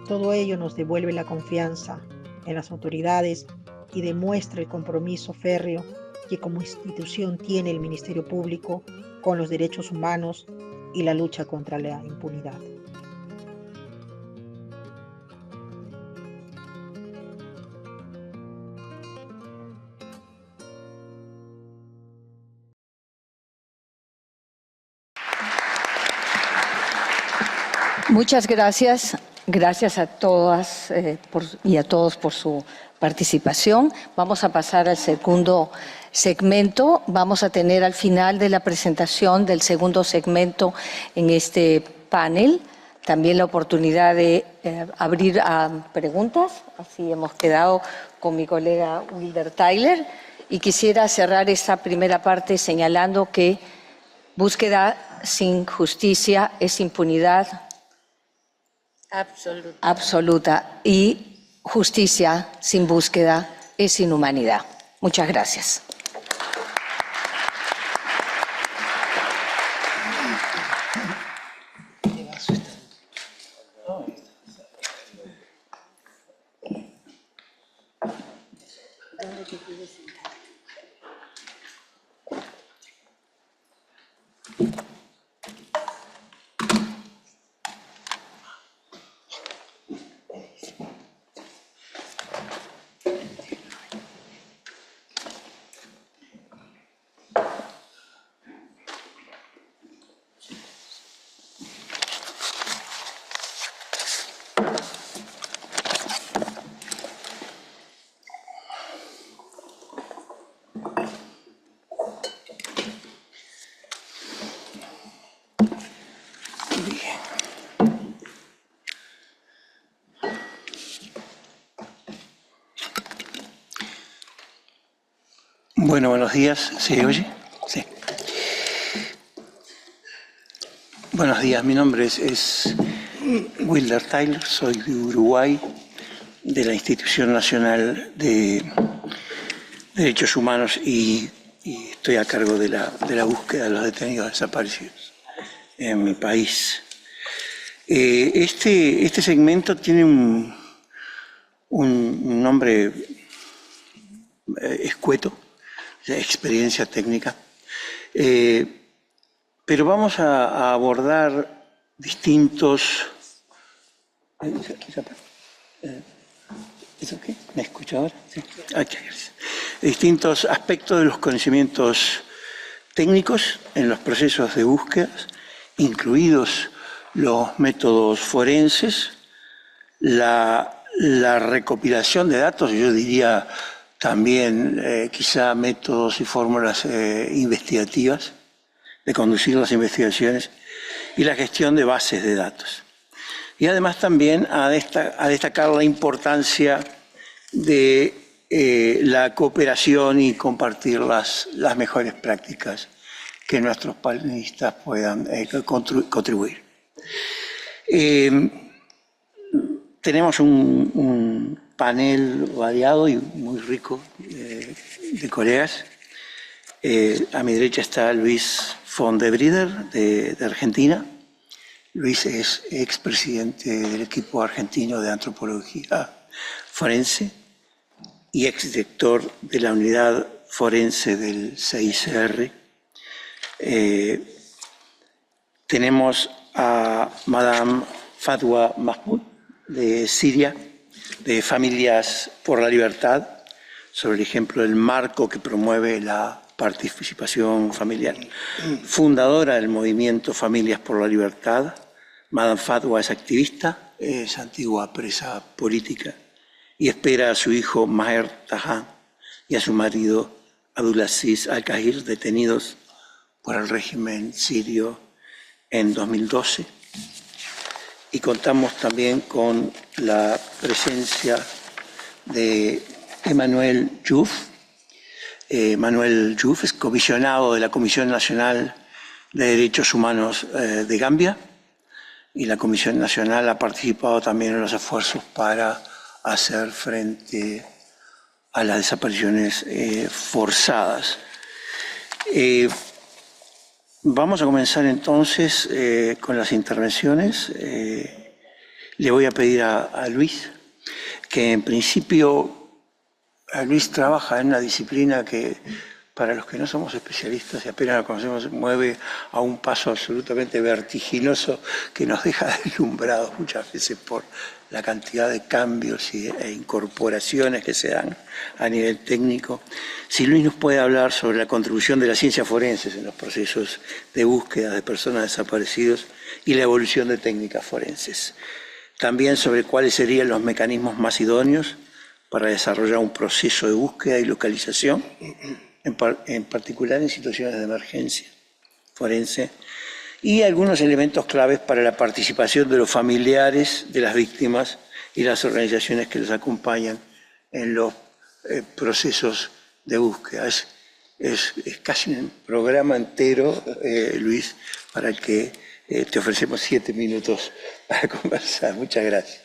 Todo ello nos devuelve la confianza en las autoridades y demuestra el compromiso férreo que como institución tiene el Ministerio Público con los derechos humanos y la lucha contra la impunidad. Muchas gracias. Gracias a todas y a todos por su participación. Vamos a pasar al segundo segmento. Vamos a tener al final de la presentación del segundo segmento en este panel también la oportunidad de abrir a preguntas. Así hemos quedado con mi colega Wilder Tyler. Y quisiera cerrar esta primera parte señalando que búsqueda sin justicia es impunidad absoluta y justicia sin búsqueda es inhumanidad. Muchas gracias. Bueno, buenos días. ¿Se oye? Sí. Buenos días, mi nombre es Wilder Tyler, soy de Uruguay, de la Institución Nacional de Derechos Humanos y estoy a cargo de la búsqueda de los detenidos desaparecidos en mi país. Este segmento tiene un nombre escueto, experiencia técnica, pero vamos a abordar distintos... ¿Eso qué? ¿Me escucha ahora? Sí. Okay, gracias. Distintos aspectos de los conocimientos técnicos en los procesos de búsqueda, incluidos los métodos forenses, la recopilación de datos, yo diría también quizá métodos y fórmulas investigativas de conducir las investigaciones y la gestión de bases de datos. Y además también a destacar la importancia de la cooperación y compartir las mejores prácticas que nuestros panelistas puedan contribuir. Tenemos un panel variado y muy rico de colegas. A mi derecha está Luis von der Brieder, de Argentina. Luis es expresidente del equipo argentino de antropología forense y exdirector de la unidad forense del CICR. Tenemos a Madame Fatwa Mahmoud, de Siria, de Familias por la Libertad, sobre el ejemplo del marco que promueve la participación familiar. Fundadora del movimiento Familias por la Libertad, Madame Fatwa es activista, es antigua presa política y espera a su hijo Maher Taha y a su marido Abdulaziz Al-Kahir, detenidos por el régimen sirio en 2012. Y contamos también con la presencia de Emmanuel Diouf, Manuel Diouf, es comisionado de la Comisión Nacional de Derechos Humanos de Gambia, y la Comisión Nacional ha participado también en los esfuerzos para hacer frente a las desapariciones forzadas. Vamos a comenzar entonces con las intervenciones. Le voy a pedir a Luis, que en principio Luis trabaja en una disciplina que, para los que no somos especialistas y apenas la conocemos, mueve a un paso absolutamente vertiginoso que nos deja deslumbrados muchas veces por la cantidad de cambios e incorporaciones que se dan a nivel técnico. Si Luis nos puede hablar sobre la contribución de las ciencias forenses en los procesos de búsqueda de personas desaparecidas y la evolución de técnicas forenses. También sobre cuáles serían los mecanismos más idóneos para desarrollar un proceso de búsqueda y localización, en particular en situaciones de emergencia forense, y algunos elementos claves para la participación de los familiares de las víctimas y las organizaciones que los acompañan en los procesos de búsqueda. Es casi un programa entero, Luis, para el que te ofrecemos 7 minutos para conversar. Muchas gracias.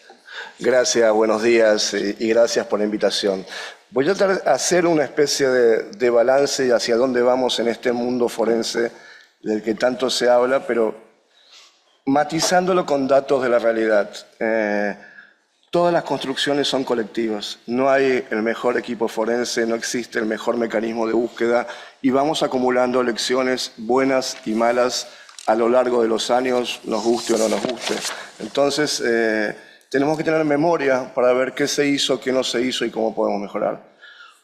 Gracias, buenos días y gracias por la invitación. Voy a tratar de hacer una especie de balance hacia dónde vamos en este mundo forense del que tanto se habla, pero matizándolo con datos de la realidad. Todas las construcciones son colectivas. No hay el mejor equipo forense, no existe el mejor mecanismo de búsqueda y vamos acumulando lecciones buenas y malas a lo largo de los años, nos guste o no nos guste. Entonces, tenemos que tener memoria para ver qué se hizo, qué no se hizo y cómo podemos mejorar.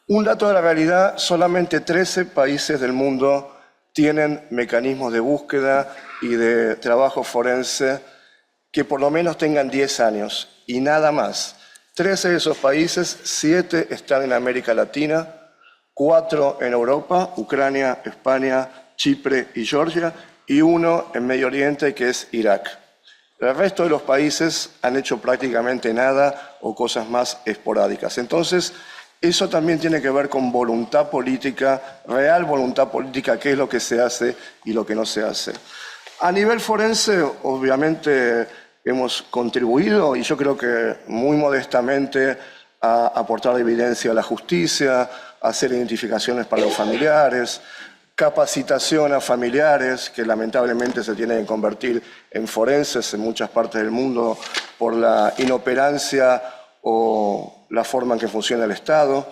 Un dato de la realidad, solamente 13 países del mundo tienen mecanismos de búsqueda y de trabajo forense que por lo menos tengan 10 años y nada más. 13 de esos países, 7 están en América Latina, 4 en Europa, Ucrania, España, Chipre y Georgia, y 1 en Medio Oriente, que es Irak. El resto de los países han hecho prácticamente nada o cosas más esporádicas. Entonces, eso también tiene que ver con voluntad política, real voluntad política, qué es lo que se hace y lo que no se hace. A nivel forense, obviamente, hemos contribuido, y yo creo que muy modestamente, a aportar evidencia a la justicia, a hacer identificaciones para los familiares, capacitación a familiares que lamentablemente se tienen que convertir en forenses en muchas partes del mundo por la inoperancia o la forma en que funciona el Estado.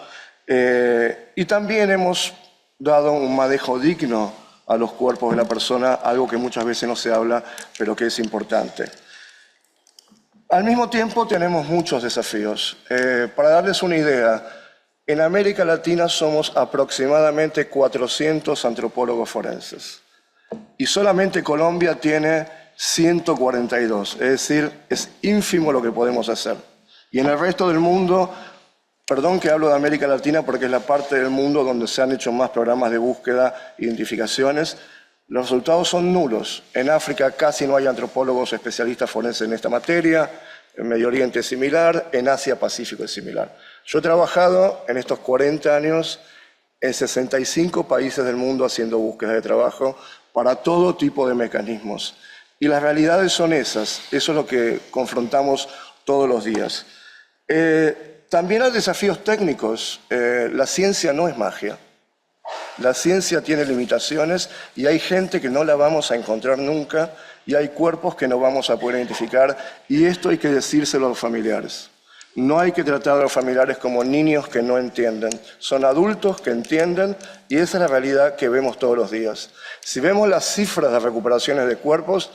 Y también hemos dado un manejo digno a los cuerpos de la persona, algo que muchas veces no se habla, pero que es importante. Al mismo tiempo tenemos muchos desafíos. Para darles una idea, en América Latina somos aproximadamente 400 antropólogos forenses y solamente Colombia tiene 142, es decir, es ínfimo lo que podemos hacer. Y en el resto del mundo, perdón que hablo de América Latina porque es la parte del mundo donde se han hecho más programas de búsqueda e identificaciones, los resultados son nulos. En África casi no hay antropólogos especialistas forenses en esta materia, en Medio Oriente es similar, en Asia Pacífico es similar. Yo he trabajado en estos 40 años en 65 países del mundo haciendo búsquedas de trabajo para todo tipo de mecanismos. Y las realidades son esas, eso es lo que confrontamos todos los días. También hay desafíos técnicos. La ciencia no es magia. La ciencia tiene limitaciones y hay gente que no la vamos a encontrar nunca y hay cuerpos que no vamos a poder identificar y esto hay que decírselo a los familiares. No hay que tratar a los familiares como niños que no entienden. Son adultos que entienden y esa es la realidad que vemos todos los días. Si vemos las cifras de recuperaciones de cuerpos,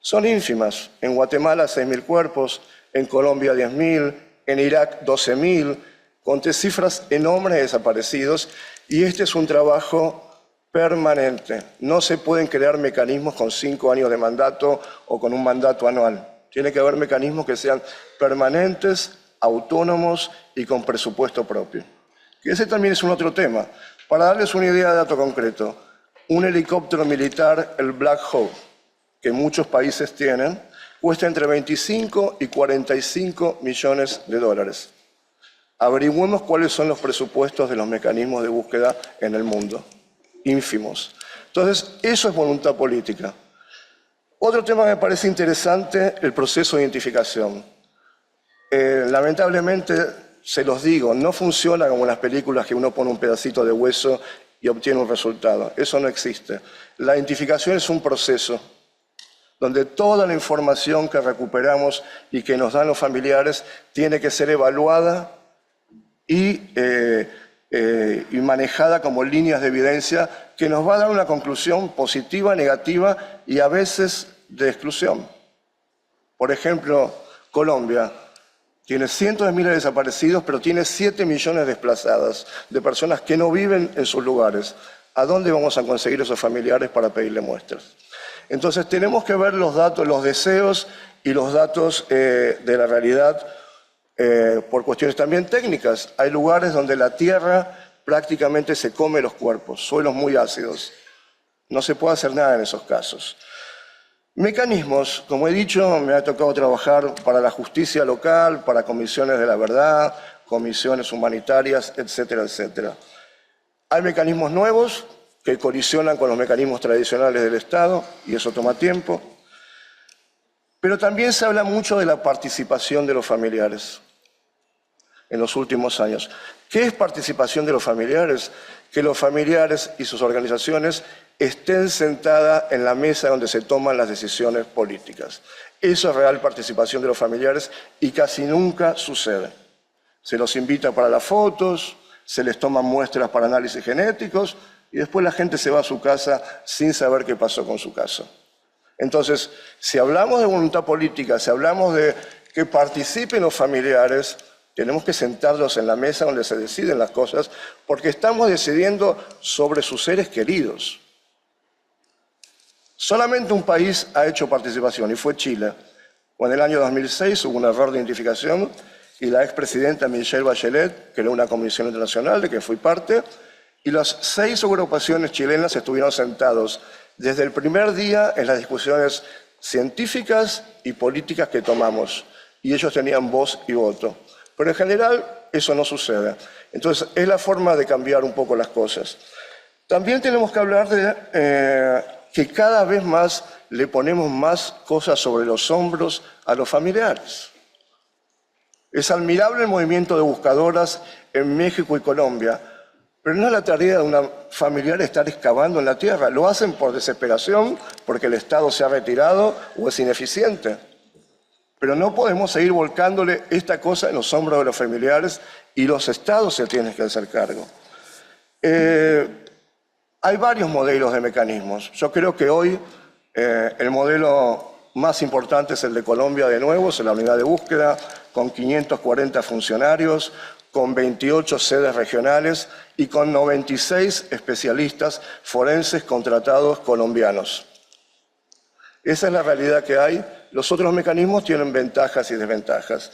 son ínfimas. En Guatemala 6.000 cuerpos, en Colombia 10.000, en Irak 12.000, con cifras enormes de desaparecidos y este es un trabajo permanente. No se pueden crear mecanismos con 5 años de mandato o con un mandato anual. Tiene que haber mecanismos que sean permanentes, autónomos y con presupuesto propio. Y ese también es un otro tema. Para darles una idea de dato concreto, un helicóptero militar, el Black Hawk, que muchos países tienen, cuesta entre 25 y 45 millones de dólares. Averigüemos cuáles son los presupuestos de los mecanismos de búsqueda en el mundo. Ínfimos. Entonces, eso es voluntad política. Otro tema que me parece interesante, el proceso de identificación. Lamentablemente, se los digo, no funciona como en las películas que uno pone un pedacito de hueso y obtiene un resultado. Eso no existe. La identificación es un proceso donde toda la información que recuperamos y que nos dan los familiares tiene que ser evaluada y manejada como líneas de evidencia que nos va a dar una conclusión positiva, negativa y a veces de exclusión. Por ejemplo, Colombia tiene cientos de miles de desaparecidos, pero tiene 7 millones de desplazadas, de personas que no viven en sus lugares. ¿A dónde vamos a conseguir esos familiares para pedirle muestras? Entonces tenemos que ver los datos, los deseos y los datos de la realidad por cuestiones también técnicas. Hay lugares donde la tierra prácticamente se come los cuerpos, suelos muy ácidos. No se puede hacer nada en esos casos. Mecanismos, como he dicho, me ha tocado trabajar para la justicia local, para comisiones de la verdad, comisiones humanitarias, etcétera, etcétera. Hay mecanismos nuevos que colisionan con los mecanismos tradicionales del Estado, y eso toma tiempo. Pero también se habla mucho de la participación de los familiares en los últimos años. ¿Qué es participación de los familiares? Que los familiares y sus organizaciones estén sentadas en la mesa donde se toman las decisiones políticas. Eso es real participación de los familiares y casi nunca sucede. Se los invita para las fotos, se les toman muestras para análisis genéticos y después la gente se va a su casa sin saber qué pasó con su caso. Entonces, si hablamos de voluntad política, si hablamos de que participen los familiares, tenemos que sentarlos en la mesa donde se deciden las cosas, porque estamos decidiendo sobre sus seres queridos. Solamente un país ha hecho participación, y fue Chile. En el año 2006 hubo un error de identificación y la expresidenta Michelle Bachelet creó una comisión internacional de que fui parte, y las 6 agrupaciones chilenas estuvieron sentados desde el primer día en las discusiones científicas y políticas que tomamos, y ellos tenían voz y voto. Pero en general eso no sucede. Entonces es la forma de cambiar un poco las cosas. También tenemos que hablar de que cada vez más le ponemos más cosas sobre los hombros a los familiares. Es admirable el movimiento de buscadoras en México y Colombia, pero no es la tarea de una familiar estar excavando en la tierra. Lo hacen por desesperación, porque el Estado se ha retirado o es ineficiente. Pero no podemos seguir volcándole esta cosa en los hombros de los familiares y los estados se tienen que hacer cargo. Hay varios modelos de mecanismos. Yo creo que hoy el modelo más importante es el de Colombia de nuevo, es la unidad de búsqueda, con 540 funcionarios, con 28 sedes regionales y con 96 especialistas forenses contratados colombianos. Esa es la realidad que hay. Los otros mecanismos tienen ventajas y desventajas.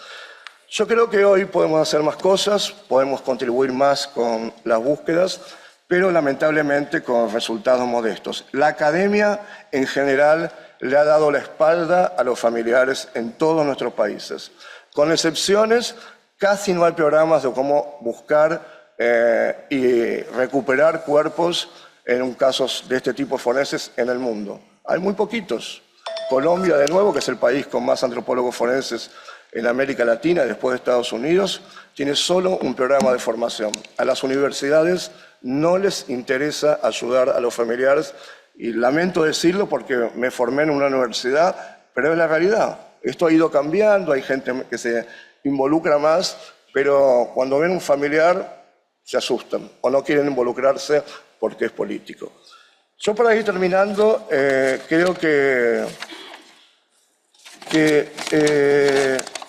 Yo creo que hoy podemos hacer más cosas, podemos contribuir más con las búsquedas, pero lamentablemente con resultados modestos. La academia en general le ha dado la espalda a los familiares en todos nuestros países. Con excepciones, casi no hay programas de cómo buscar y recuperar cuerpos en casos de este tipo forenses en el mundo. Hay muy poquitos. Colombia, de nuevo, que es el país con más antropólogos forenses en América Latina, después de Estados Unidos, tiene solo un programa de formación. A las universidades no les interesa ayudar a los familiares, y lamento decirlo porque me formé en una universidad, pero es la realidad. Esto ha ido cambiando, hay gente que se involucra más, pero cuando ven un familiar se asustan o no quieren involucrarse porque es político. Yo, para ir terminando, creo que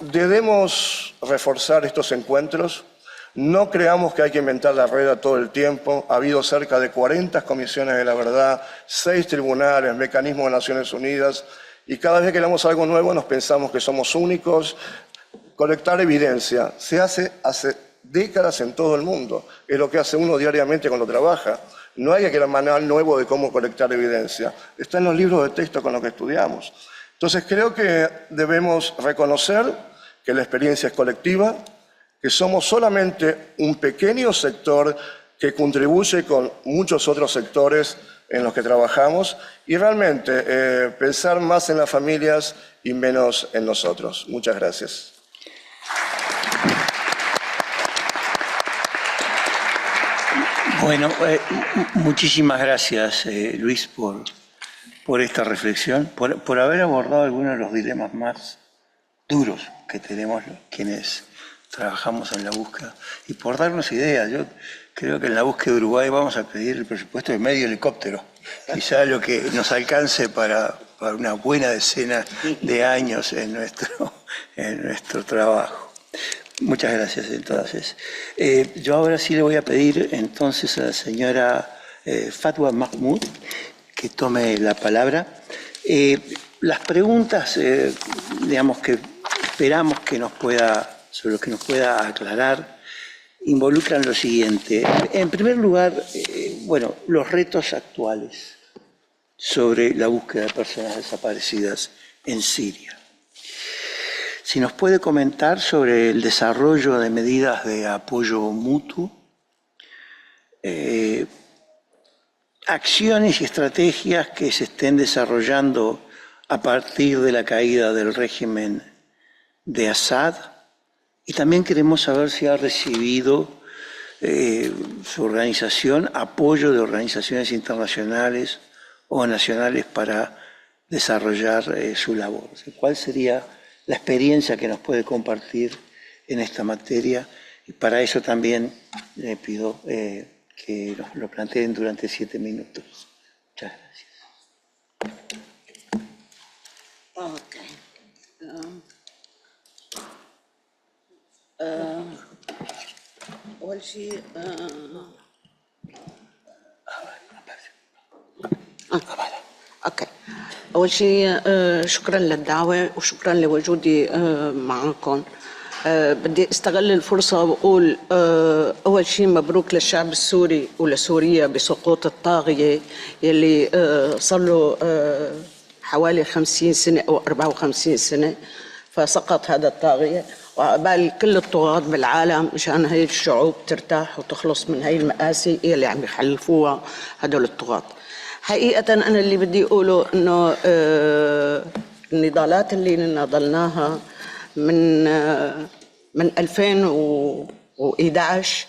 debemos reforzar estos encuentros. No creamos que hay que inventar la rueda todo el tiempo. Ha habido cerca de 40 comisiones de la verdad, 6 tribunales, mecanismos de Naciones Unidas, y cada vez que leemos algo nuevo nos pensamos que somos únicos. Colectar evidencia se hace décadas en todo el mundo. Es lo que hace uno diariamente cuando trabaja. No hay que crear un manual nuevo de cómo colectar evidencia. Está en los libros de texto con los que estudiamos. Entonces creo que debemos reconocer que la experiencia es colectiva, que somos solamente un pequeño sector que contribuye con muchos otros sectores en los que trabajamos y realmente pensar más en las familias y menos en nosotros. Muchas gracias. Bueno, muchísimas gracias, Luis, por esta reflexión, por haber abordado algunos de los dilemas más duros que tenemos quienes trabajamos en la búsqueda y por darnos ideas. Yo creo que en la búsqueda de Uruguay vamos a pedir el presupuesto de medio helicóptero, quizá lo que nos alcance para una buena decena de años en nuestro trabajo. Muchas gracias entonces. Yo ahora sí le voy a pedir entonces a la señora Fatwa Mahmoud que tome la palabra. Las preguntas, digamos, que esperamos que sobre lo que nos pueda aclarar, involucran lo siguiente. En primer lugar, bueno, los retos actuales sobre la búsqueda de personas desaparecidas en Siria. Si nos puede comentar sobre el desarrollo de medidas de apoyo mutuo, acciones y estrategias que se estén desarrollando a partir de la caída del régimen de Assad, y también queremos saber si ha recibido su organización apoyo de organizaciones internacionales o nacionales para desarrollar su labor. ¿Cuál sería la experiencia que nos puede compartir en esta materia? Y para eso también le pido que nos lo planteen durante 7 minutos. Muchas gracias. Okay. أول شيء أوكي. أول شيء شكرا للدعوة وشكرا لوجودي معكم. بدي استغل الفرصة وأقول أول شيء مبروك للشعب السوري ولسوريا بسقوط الطاغية يلي صار له حوالي 50 سنة أو 54 سنة فسقط هذا الطاغية، وعقبال كل الطغاة بالعالم مشان هاي الشعوب ترتاح وتخلص من هاي المآسي اللي عم يخلفوها هدول الطغاة. حقيقة أنا اللي بدي أقوله إنه النضالات اللي نضلناها من 2011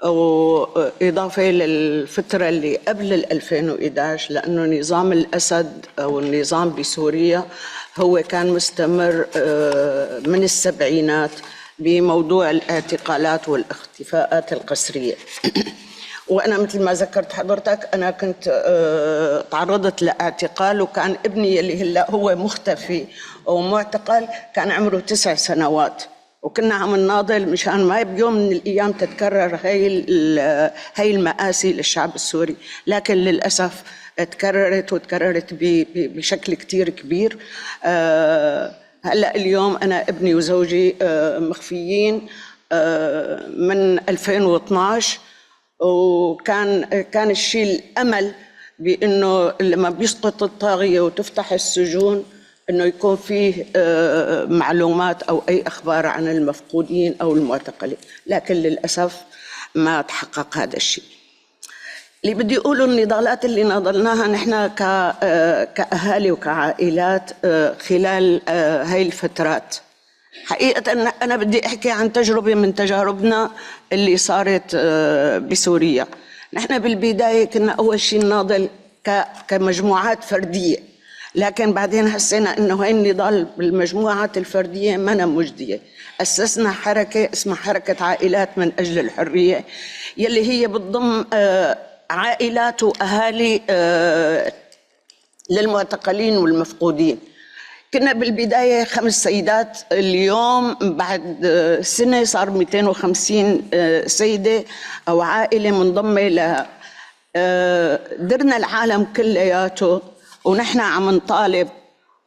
وإضافة للفترة اللي قبل 2011، لأنه نظام الأسد أو النظام بسوريا هو كان مستمر من السبعينات بموضوع الاعتقالات والاختفاءات القسرية. وأنا مثل ما ذكرت حضرتك أنا كنت تعرضت لاعتقال، وكان ابني اللي هلا هو مختفي ومعتقل كان عمره 9 سنوات، وكنا عم نناضل مشان ما بيوم من الأيام تتكرر هاي المآسي للشعب السوري، لكن للأسف تكررت بشكل كتير كبير. هلأ اليوم أنا ابني وزوجي مخفيين من 2012، وكان الشيء الأمل بأنه لما بيسقط الطاغية وتفتح السجون أنه يكون فيه معلومات أو أي أخبار عن المفقودين أو المعتقلين، لكن للأسف ما تحقق هذا الشيء. اللي بدي أقوله النضالات اللي ناضلناها نحن كأهالي وكعائلات خلال هاي الفترات. حقيقة أنا بدي أحكي عن تجربة من تجاربنا اللي صارت بسوريا. نحن بالبداية كنا أول شيء نناضل كمجموعات فردية، لكن بعدين حسينا إنه هاي النضال بالمجموعات الفردية منا مجدية. أسسنا حركة اسمها حركة عائلات من أجل الحرية، يلي هي بتضم عائلات وأهالي للمعتقلين والمفقودين. كنا بالبداية 5 سيدات، اليوم بعد سنة صار 250 سيدة أو عائلة منضمة لها. درنا العالم كلياته ونحن عم نطالب،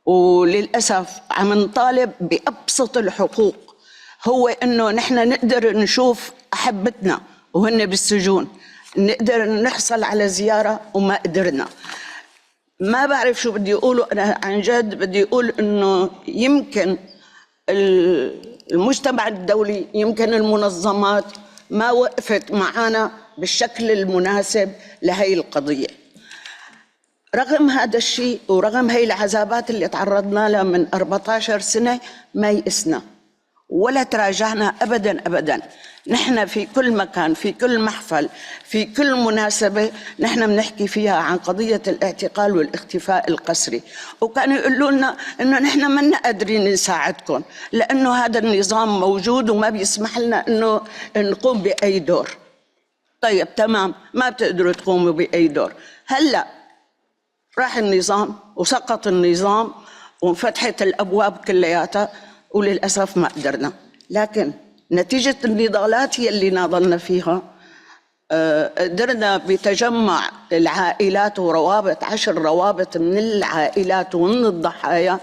وللأسف عم نطالب بأبسط الحقوق، هو إنه نحن نقدر نشوف أحبتنا وهن بالسجون، نقدر نحصل على زيارة وما قدرنا. ما بعرف شو بدي أقوله، أنا عن جد بدي أقول إنه يمكن المجتمع الدولي يمكن المنظمات ما وقفت معنا بالشكل المناسب لهي القضية. رغم هذا الشيء ورغم هي العذابات اللي تعرضنا لها من 14 سنة ما يئسنا ولا تراجعنا أبدا أبدا. نحن في كل مكان، في كل محفل، في كل مناسبة نحن بنحكي فيها عن قضية الاعتقال والاختفاء القسري، وكانوا يقولوا لنا إنه نحن منا قادرين نساعدكم لأنه هذا النظام موجود وما بيسمح لنا إنه نقوم بأي دور. طيب تمام، ما بتقدروا تقوموا بأي دور. هلأ راح النظام وسقط النظام وانفتحت الأبواب كلياتها وللأسف ما قدرنا، لكن نتيجة النضالات هي اللي ناضلنا فيها قدرنا بتجمع العائلات وروابط 10 روابط من العائلات ومن الضحايا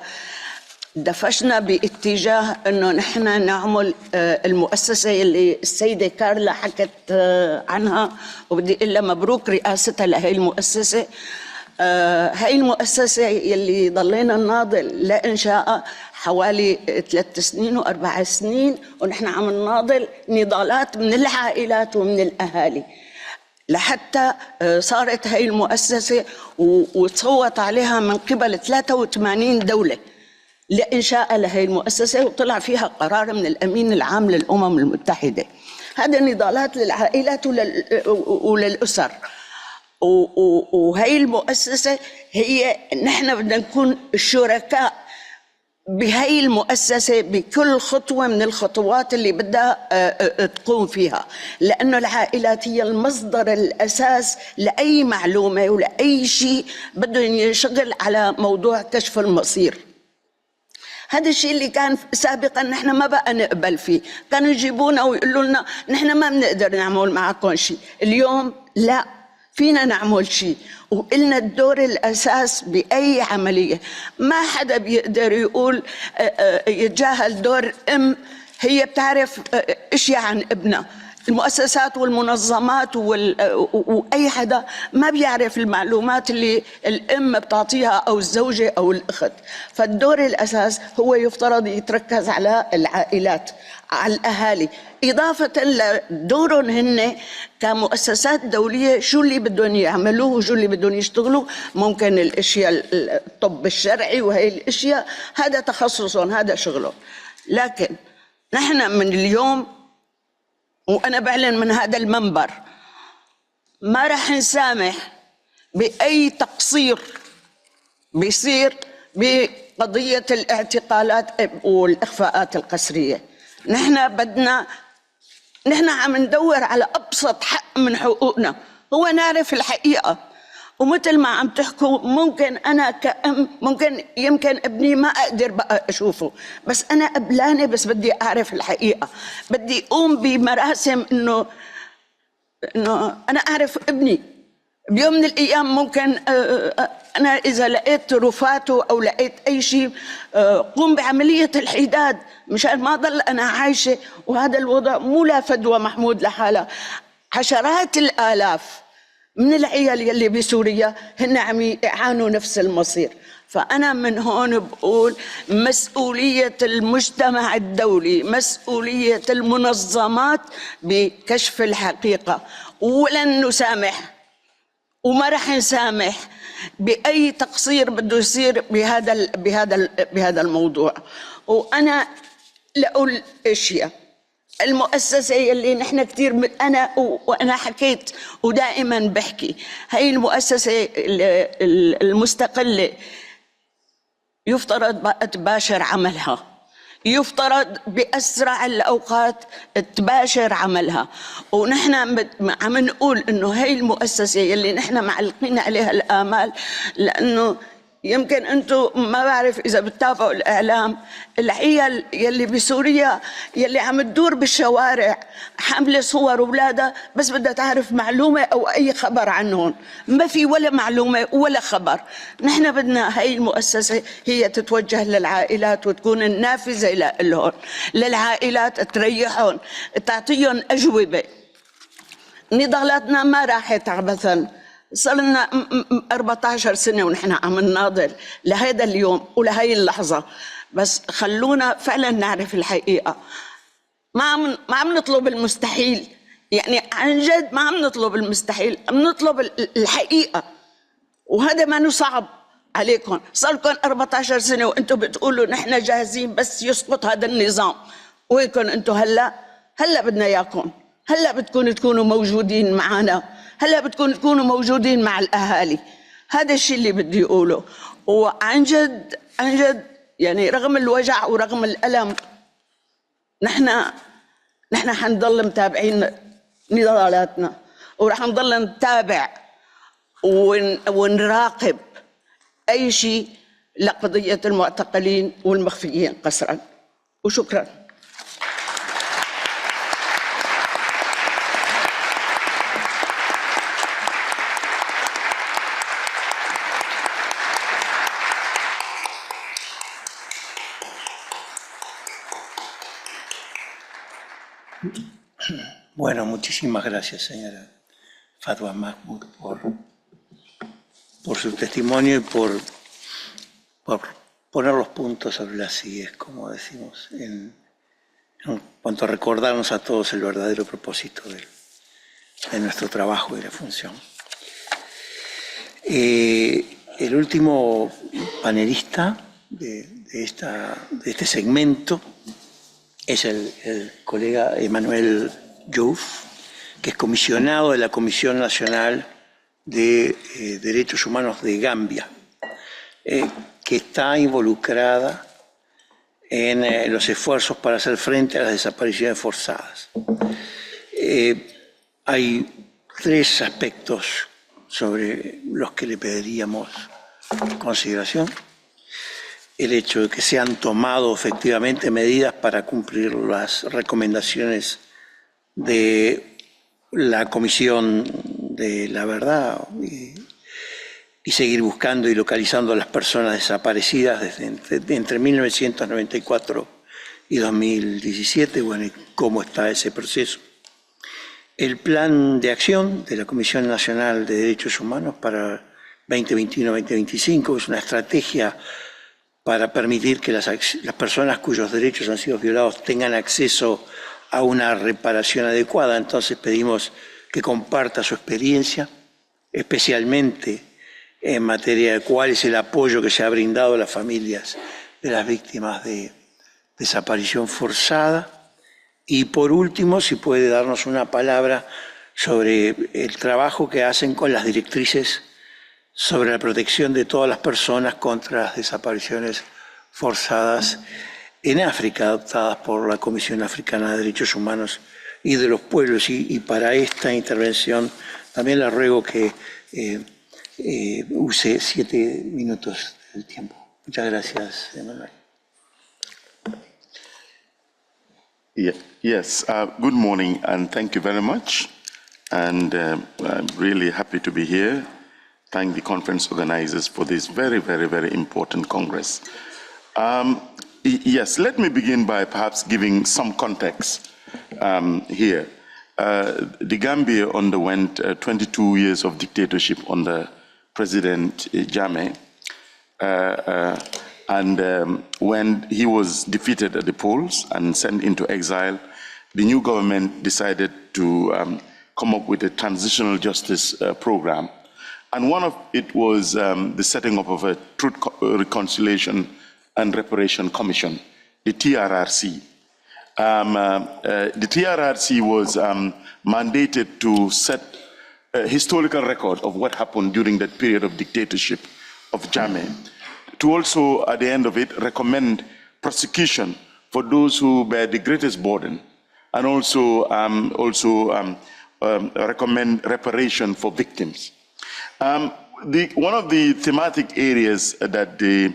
دفشنا باتجاه انه نحن نعمل المؤسسه اللي السيده كارلا حكت عنها، وبدي اقول لها مبروك رئاستها لهي المؤسسه. هاي المؤسسة يلي ضلينا نناضل لإنشاء حوالي 3 سنين و4 سنين، ونحن عم نناضل نضالات من العائلات ومن الأهالي لحتى صارت هاي المؤسسة وتصوت عليها من قبل 83 دولة لإنشاء لهي المؤسسة، وطلع فيها قرار من الأمين العام للأمم المتحدة. هذا نضالات للعائلات وللأسر. وهي المؤسسة هي نحن بدنا نكون شركاء بهي المؤسسة بكل خطوة من الخطوات اللي بدها تقوم فيها، لأنه العائلات هي المصدر الأساس لأي معلومة ولأي شيء بده ينشغل على موضوع كشف المصير. هذا الشيء اللي كان سابقا نحن ما بقى نقبل فيه، كانوا يجيبونا ويقولوا لنا نحن ما بنقدر نعمل معكم شيء. اليوم لا، فينا نعمل شيء وإلنا الدور الأساس بأي عملية. ما حدا بيقدر يقول يتجاهل دور أم هي بتعرف أشياء عن ابنها. المؤسسات والمنظمات وأي حدا ما بيعرف المعلومات اللي الأم بتعطيها أو الزوجة أو الأخت. فالدور الأساس هو يفترض يتركز على العائلات، على الأهالي، إضافة لدورهم هن كمؤسسات دولية شو اللي بدهم يعملوه وشو اللي بدهم يشتغلوا. ممكن الأشياء الطب الشرعي وهي الأشياء هذا تخصصهم، هذا شغلهم. لكن نحن من اليوم وأنا بعلن من هذا المنبر ما رح نسامح بأي تقصير بيصير بقضية الاعتقالات والإخفاءات القسرية. نحن عم ندور على أبسط حق من حقوقنا، هو نعرف الحقيقة. ومثل ما عم تحكوا ممكن أنا كأم يمكن ابني ما أقدر بقى أشوفه، بس أنا قبلانة، بس بدي أعرف الحقيقة، بدي أقوم بمراسم إنه أنا أعرف ابني. بيوم من الأيام ممكن أنا إذا لقيت رفاته أو لقيت أي شيء قوم بعملية الحداد مشان ما ضل أنا عايشة. وهذا الوضع مو لا فدوى محمود لحالها، عشرات الآلاف من العيال يلي بسوريا هن عم يعانوا نفس المصير. فأنا من هون بقول مسؤولية المجتمع الدولي، مسؤولية المنظمات بكشف الحقيقة، ولن نسامح وما رح نسامح بأي تقصير بده يصير بهذا الموضوع. وأنا لأقول أشياء المؤسسة اللي نحن كتير وأنا حكيت ودائما بحكي، هاي المؤسسة المستقلة يفترض بقى تباشر عملها، يفترض بأسرع الأوقات تباشر عملها. ونحن عم نقول إنه هاي المؤسسة اللي نحن معلقين عليها الآمال، لأنه يمكن أنتم ما بعرف إذا بتتابعوا الإعلام، العيال يلي بسوريا يلي عم تدور بالشوارع حاملة صور أولادها بس بدها تعرف معلومة أو أي خبر عنهم، ما في ولا معلومة ولا خبر. نحن بدنا هاي المؤسسة هي تتوجه للعائلات وتكون النافذة لهم، للعائلات تريحهم، تعطيهم أجوبة. نضالاتنا ما راحت عبثاً، صار لنا 14 سنة ونحن عم نناضل لهذا اليوم ولهي اللحظة. بس خلونا فعلا نعرف الحقيقة. ما عم نطلب المستحيل، يعني عن جد ما عم نطلب المستحيل، عم نطلب الحقيقة، وهذا ما صعب عليكم. صار لكم 14 سنة وانتم بتقولوا نحن جاهزين بس يسقط هذا النظام. وينكم انتم هلا بدنا اياكم، هلا بدكم تكونوا موجودين معنا، هلا بدكم تكونوا موجودين مع الاهالي. هذا الشيء اللي بدي اقوله. وعن جد عن جد يعني رغم الوجع ورغم الالم نحن حنضل متابعين نضالاتنا، ورح نضل نتابع ونراقب أي شيء لقضية المعتقلين والمخفيين قسرا. وشكرا. Bueno, muchísimas gracias, señora Fatwa Mahmoud, por su testimonio y por poner los puntos sobre las IES, como decimos, en cuanto a recordarnos a todos el verdadero propósito de nuestro trabajo y la función. El último panelista de este segmento es el colega Emmanuel Diouf, que es comisionado de la Comisión Nacional de Derechos Humanos de Gambia, que está involucrada en los esfuerzos para hacer frente a las desapariciones forzadas. Hay tres aspectos sobre los que le pediríamos consideración. El hecho de que se han tomado efectivamente medidas para cumplir las recomendaciones de la Comisión de la Verdad y seguir buscando y localizando a las personas desaparecidas desde entre 1994 y 2017, bueno, y cómo está ese proceso. El plan de acción de la Comisión Nacional de Derechos Humanos para 2021-2025 es una estrategia para permitir que las personas cuyos derechos han sido violados tengan acceso a una reparación adecuada. Entonces pedimos que comparta su experiencia, especialmente en materia de cuál es el apoyo que se ha brindado a las familias de las víctimas de desaparición forzada. Y por último, si puede darnos una palabra sobre el trabajo que hacen con las directrices sobre la protección de todas las personas contra las desapariciones forzadas en África, adoptadas por la Comisión Africana de Derechos Humanos y de los Pueblos. Y para esta intervención también le ruego que use 7 minutos del tiempo. Muchas gracias, Emmanuel. Yes, good morning and thank you very much. And I'm really happy to be here. Thank the conference organizers for this very, very, very important Congress. Yes, let me begin by perhaps giving some context here. The Gambia underwent 22 years of dictatorship under President Jammeh. And when he was defeated at the polls and sent into exile, the new government decided to come up with a transitional justice program. And one of it was the setting up of a Truth, Reconciliation and Reparation Commission, the TRRC. The TRRC was mandated to set a historical record of what happened during that period of dictatorship of Jammeh, to also, at the end of it, recommend prosecution for those who bear the greatest burden, and also, recommend reparation for victims. One of the thematic areas that the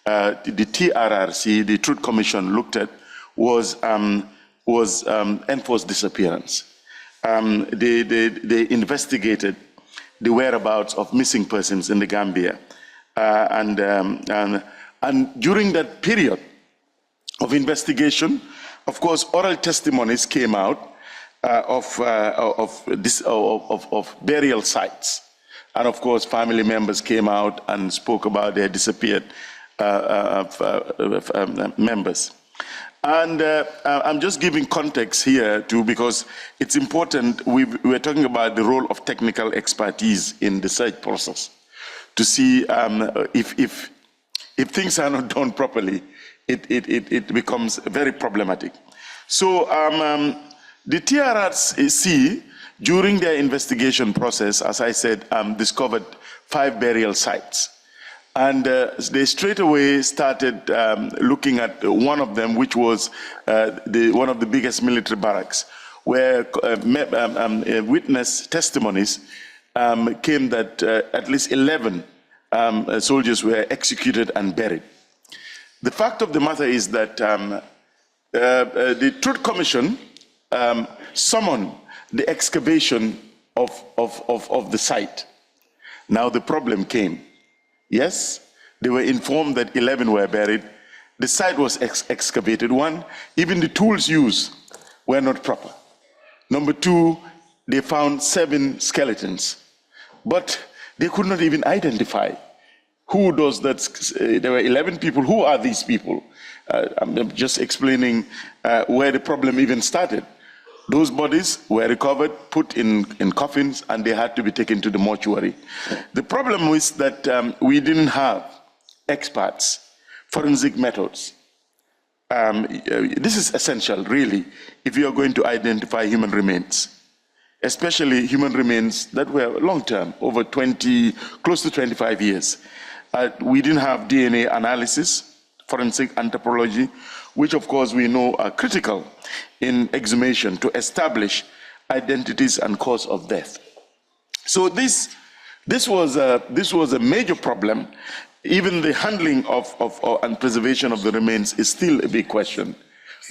TRRC, the Truth Commission, looked at was enforced disappearance. They investigated the whereabouts of missing persons in the Gambia. And during that period of investigation, of course, oral testimonies came out of burial sites. And of course, family members came out and spoke about their disappeared members. And I'm just giving context here too, because it's important. We're talking about the role of technical expertise in the search process to see if things are not done properly, it becomes very problematic. So the TRRC, during their investigation process, as I said, discovered 5 burial sites. And they straight away started looking at one of them, which was one of the biggest military barracks, where witness testimonies came that at least 11 soldiers were executed and buried. The fact of the matter is that the Truth Commission summoned the excavation of the site. Now the problem came. Yes, they were informed that 11 were buried. The site was excavated. One, even the tools used were not proper. Number 2, they found 7 skeletons, but they could not even identify who does that. There were 11 people. Who are these people? I'm just explaining where the problem even started. Those bodies were recovered, put in coffins, and they had to be taken to the mortuary. The problem was that we didn't have experts, forensic methods. This is essential, really, if you are going to identify human remains, especially human remains that were long-term, over 20, close to 25 years. We didn't have DNA analysis, forensic anthropology, which of course we know are critical in exhumation to establish identities and cause of death. So this was a major problem. Even the handling of and preservation of the remains is still a big question.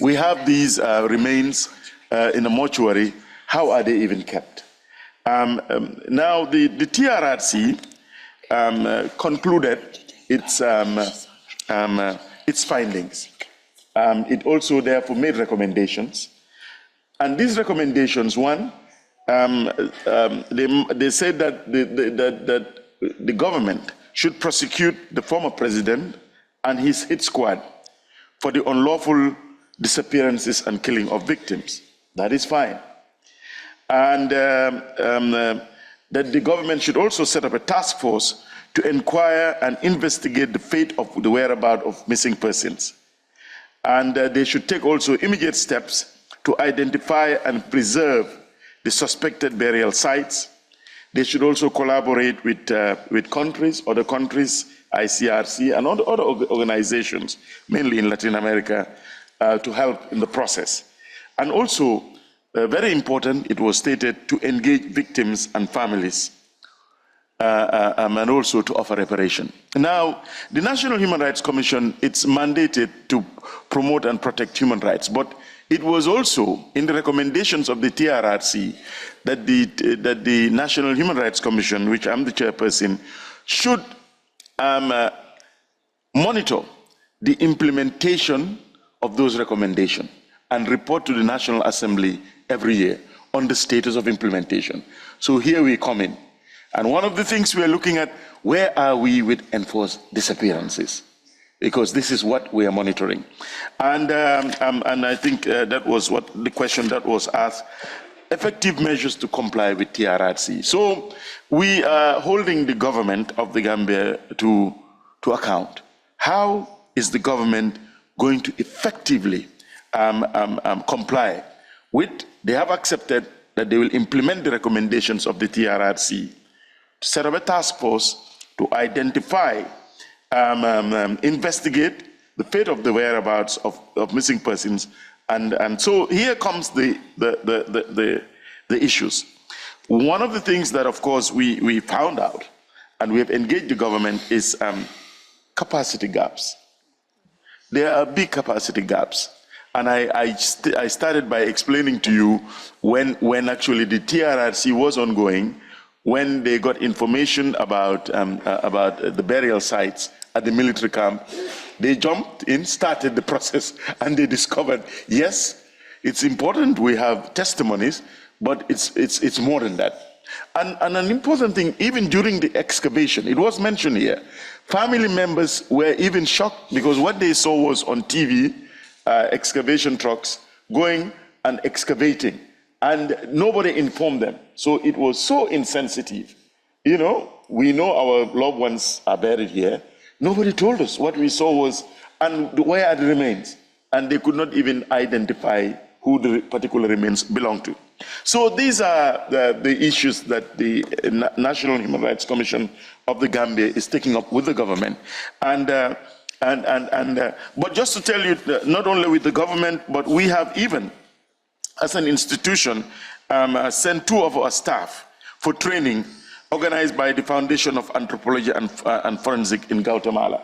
We have these remains in a mortuary. How are they even kept? Now the TRRC concluded its findings. It also therefore made recommendations. And these recommendations, one, they said that the government should prosecute the former president and his hit squad for the unlawful disappearances and killing of victims. That is fine. And that the government should also set up a task force to inquire and investigate the fate of the whereabouts of missing persons. And they should take also immediate steps to identify and preserve the suspected burial sites. They should also collaborate with countries, other countries, ICRC, and other organizations, mainly in Latin America, to help in the process. And also, very important, it was stated, to engage victims and families, and also to offer reparation. Now, the National Human Rights Commission, it's mandated to promote and protect human rights, but it was also in the recommendations of the TRRC that the National Human Rights Commission, which I'm the chairperson, should monitor the implementation of those recommendations and report to the National Assembly every year on the status of implementation. So here we come in. And one of the things we are looking at, where are we with enforced disappearances? Because this is what we are monitoring. And I think that was what the question that was asked, effective measures to comply with TRRC. So we are holding the government of the Gambia to account. How is the government going to effectively comply with? They have accepted that they will implement the recommendations of the TRRC, set up a task force to identify, investigate the fate of the whereabouts of missing persons, and so here comes the issues. One of the things that, of course, we found out, and we have engaged the government, is capacity gaps. There are big capacity gaps. And I started by explaining to you when actually the TRRC was ongoing, when they got information about the burial sites at the military camp, they jumped in, started the process, and they discovered, yes, it's important we have testimonies, but it's more than that. And an important thing, even during the excavation, it was mentioned here, family members were even shocked because what they saw was on TV, excavation trucks going and excavating, and nobody informed them. So it was so insensitive. You know, we know our loved ones are buried here. Nobody told us. What we saw was, and where are the remains? And they could not even identify who the particular remains belong to. So these are the issues that the National Human Rights Commission of the Gambia is taking up with the government. But just to tell you, not only with the government, but we have even, as an institution, sent 2 of our staff for training organized by the Foundation of Anthropology and Forensic in Guatemala.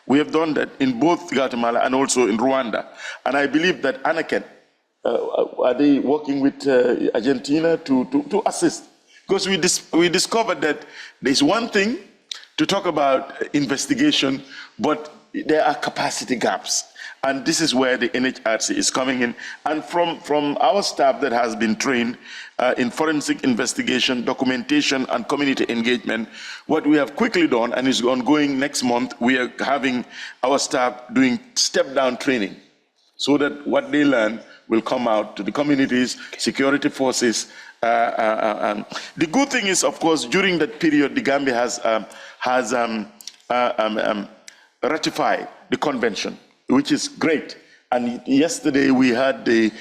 We have done that in both Guatemala and also in Rwanda. And I believe that Anaket, are they working with Argentina to assist? Because we discovered that there's one thing to talk about investigation, but there are capacity gaps. And this is where the NHRC is coming in. And from our staff that has been trained in forensic investigation, documentation, and community engagement, what we have quickly done, and is ongoing next month, we are having our staff doing step-down training so that what they learn will come out to the communities, security forces. The good thing is, of course, during that period, the Gambia has ratified the convention, which is great. And yesterday we had the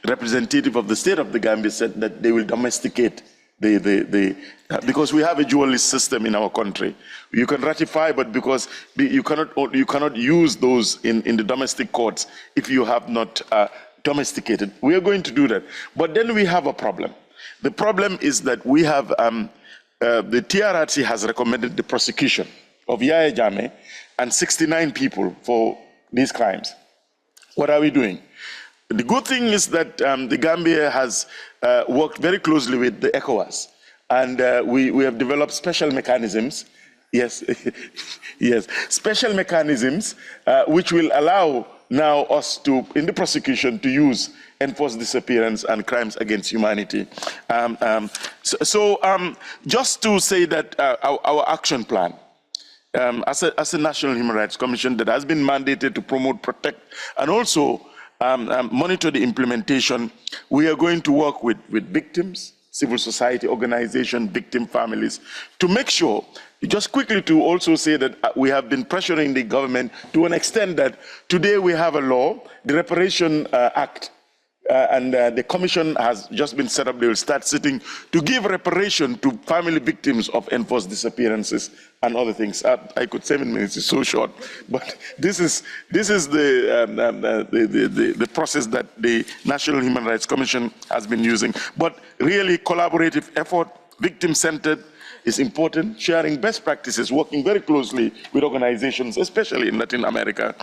representative of the state of the Gambia said that they will domesticate because we have a dual list system in our country. You can ratify, but because you cannot use those in the domestic courts if you have not domesticated. We are going to do that. But then we have a problem. The problem is that we have, the TRRC has recommended the prosecution of Yahya Jammeh and 69 people for these crimes. What are we doing? The good thing is that the Gambia has worked very closely with the ECOWAS, and we have developed special mechanisms, yes, yes, special mechanisms which will allow now us to, in the prosecution, to use enforced disappearance and crimes against humanity. Just to say that our action plan, as a National Human Rights Commission that has been mandated to promote, protect, and also monitor the implementation, we are going to work with victims, civil society organizations, victim families, to make sure, just quickly to also say that we have been pressuring the government to an extent that today we have a law, the Reparation Act, and the commission has just been set up. They will start sitting to give reparation to family victims of enforced disappearances and other things. I could 7 minutes is so short, but this is the process that the National Human Rights Commission has been using. But really, collaborative effort, victim-centered, is important. Sharing best practices, working very closely with organizations, especially in Latin America,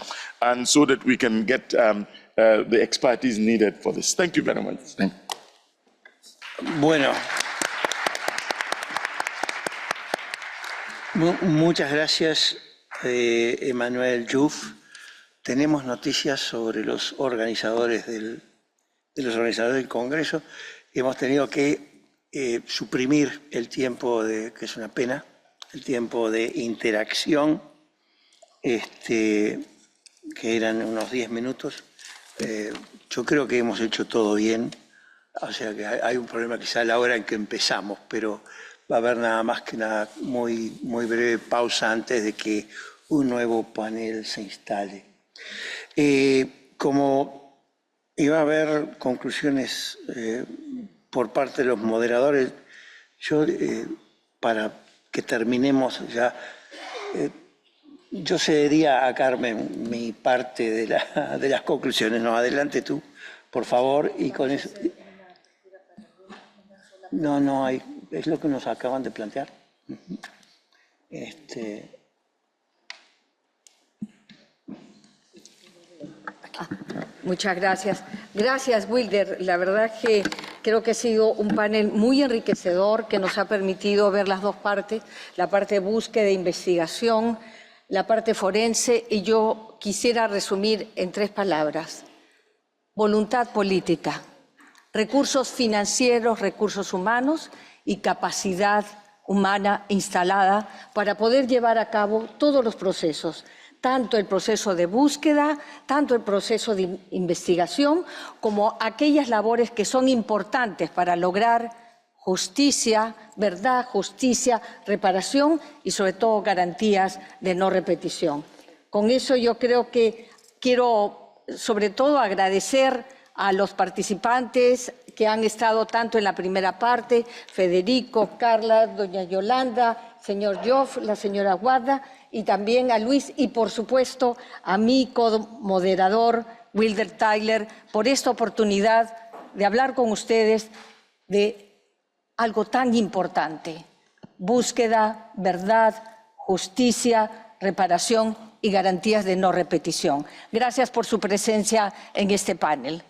and so that we can get the expertise needed for this. Thank you very much. Bueno, muchas gracias, Emmanuel Diouf. Tenemos noticias sobre los organizadores del Congreso. Hemos tenido que suprimir el tiempo que es una pena, el tiempo de interacción, que eran unos 10 minutos. Yo creo que hemos hecho todo bien, o sea que hay un problema quizá a la hora en que empezamos, pero va a haber nada más que una muy breve pausa antes de que un nuevo panel se instale. Como iba a haber conclusiones por parte de los moderadores, yo para que terminemos ya, yo cedería a Carmen mi parte de las conclusiones. No, adelante tú, por favor, y con eso. No hay, es lo que nos acaban de plantear. Muchas gracias. Gracias, Wilder. La verdad que creo que ha sido un panel muy enriquecedor que nos ha permitido ver las dos partes, la parte de búsqueda e investigación, la parte forense, y yo quisiera resumir en 3 palabras. Voluntad política. recursos financieros, recursos humanos y capacidad humana instalada para poder llevar a cabo todos los procesos, tanto el proceso de búsqueda, tanto el proceso de investigación, como aquellas labores que son importantes para lograr justicia, verdad, justicia, reparación y sobre todo garantías de no repetición. Con eso yo creo que quiero sobre todo agradecer a los participantes que han estado tanto en la primera parte, Federico, Carla, doña Yolanda, señor Joff, la señora Guarda, y también a Luis y por supuesto a mi co-moderador Wilder Tyler por esta oportunidad de hablar con ustedes de algo tan importante: búsqueda, verdad, justicia, reparación y garantías de no repetición. Gracias por su presencia en este panel.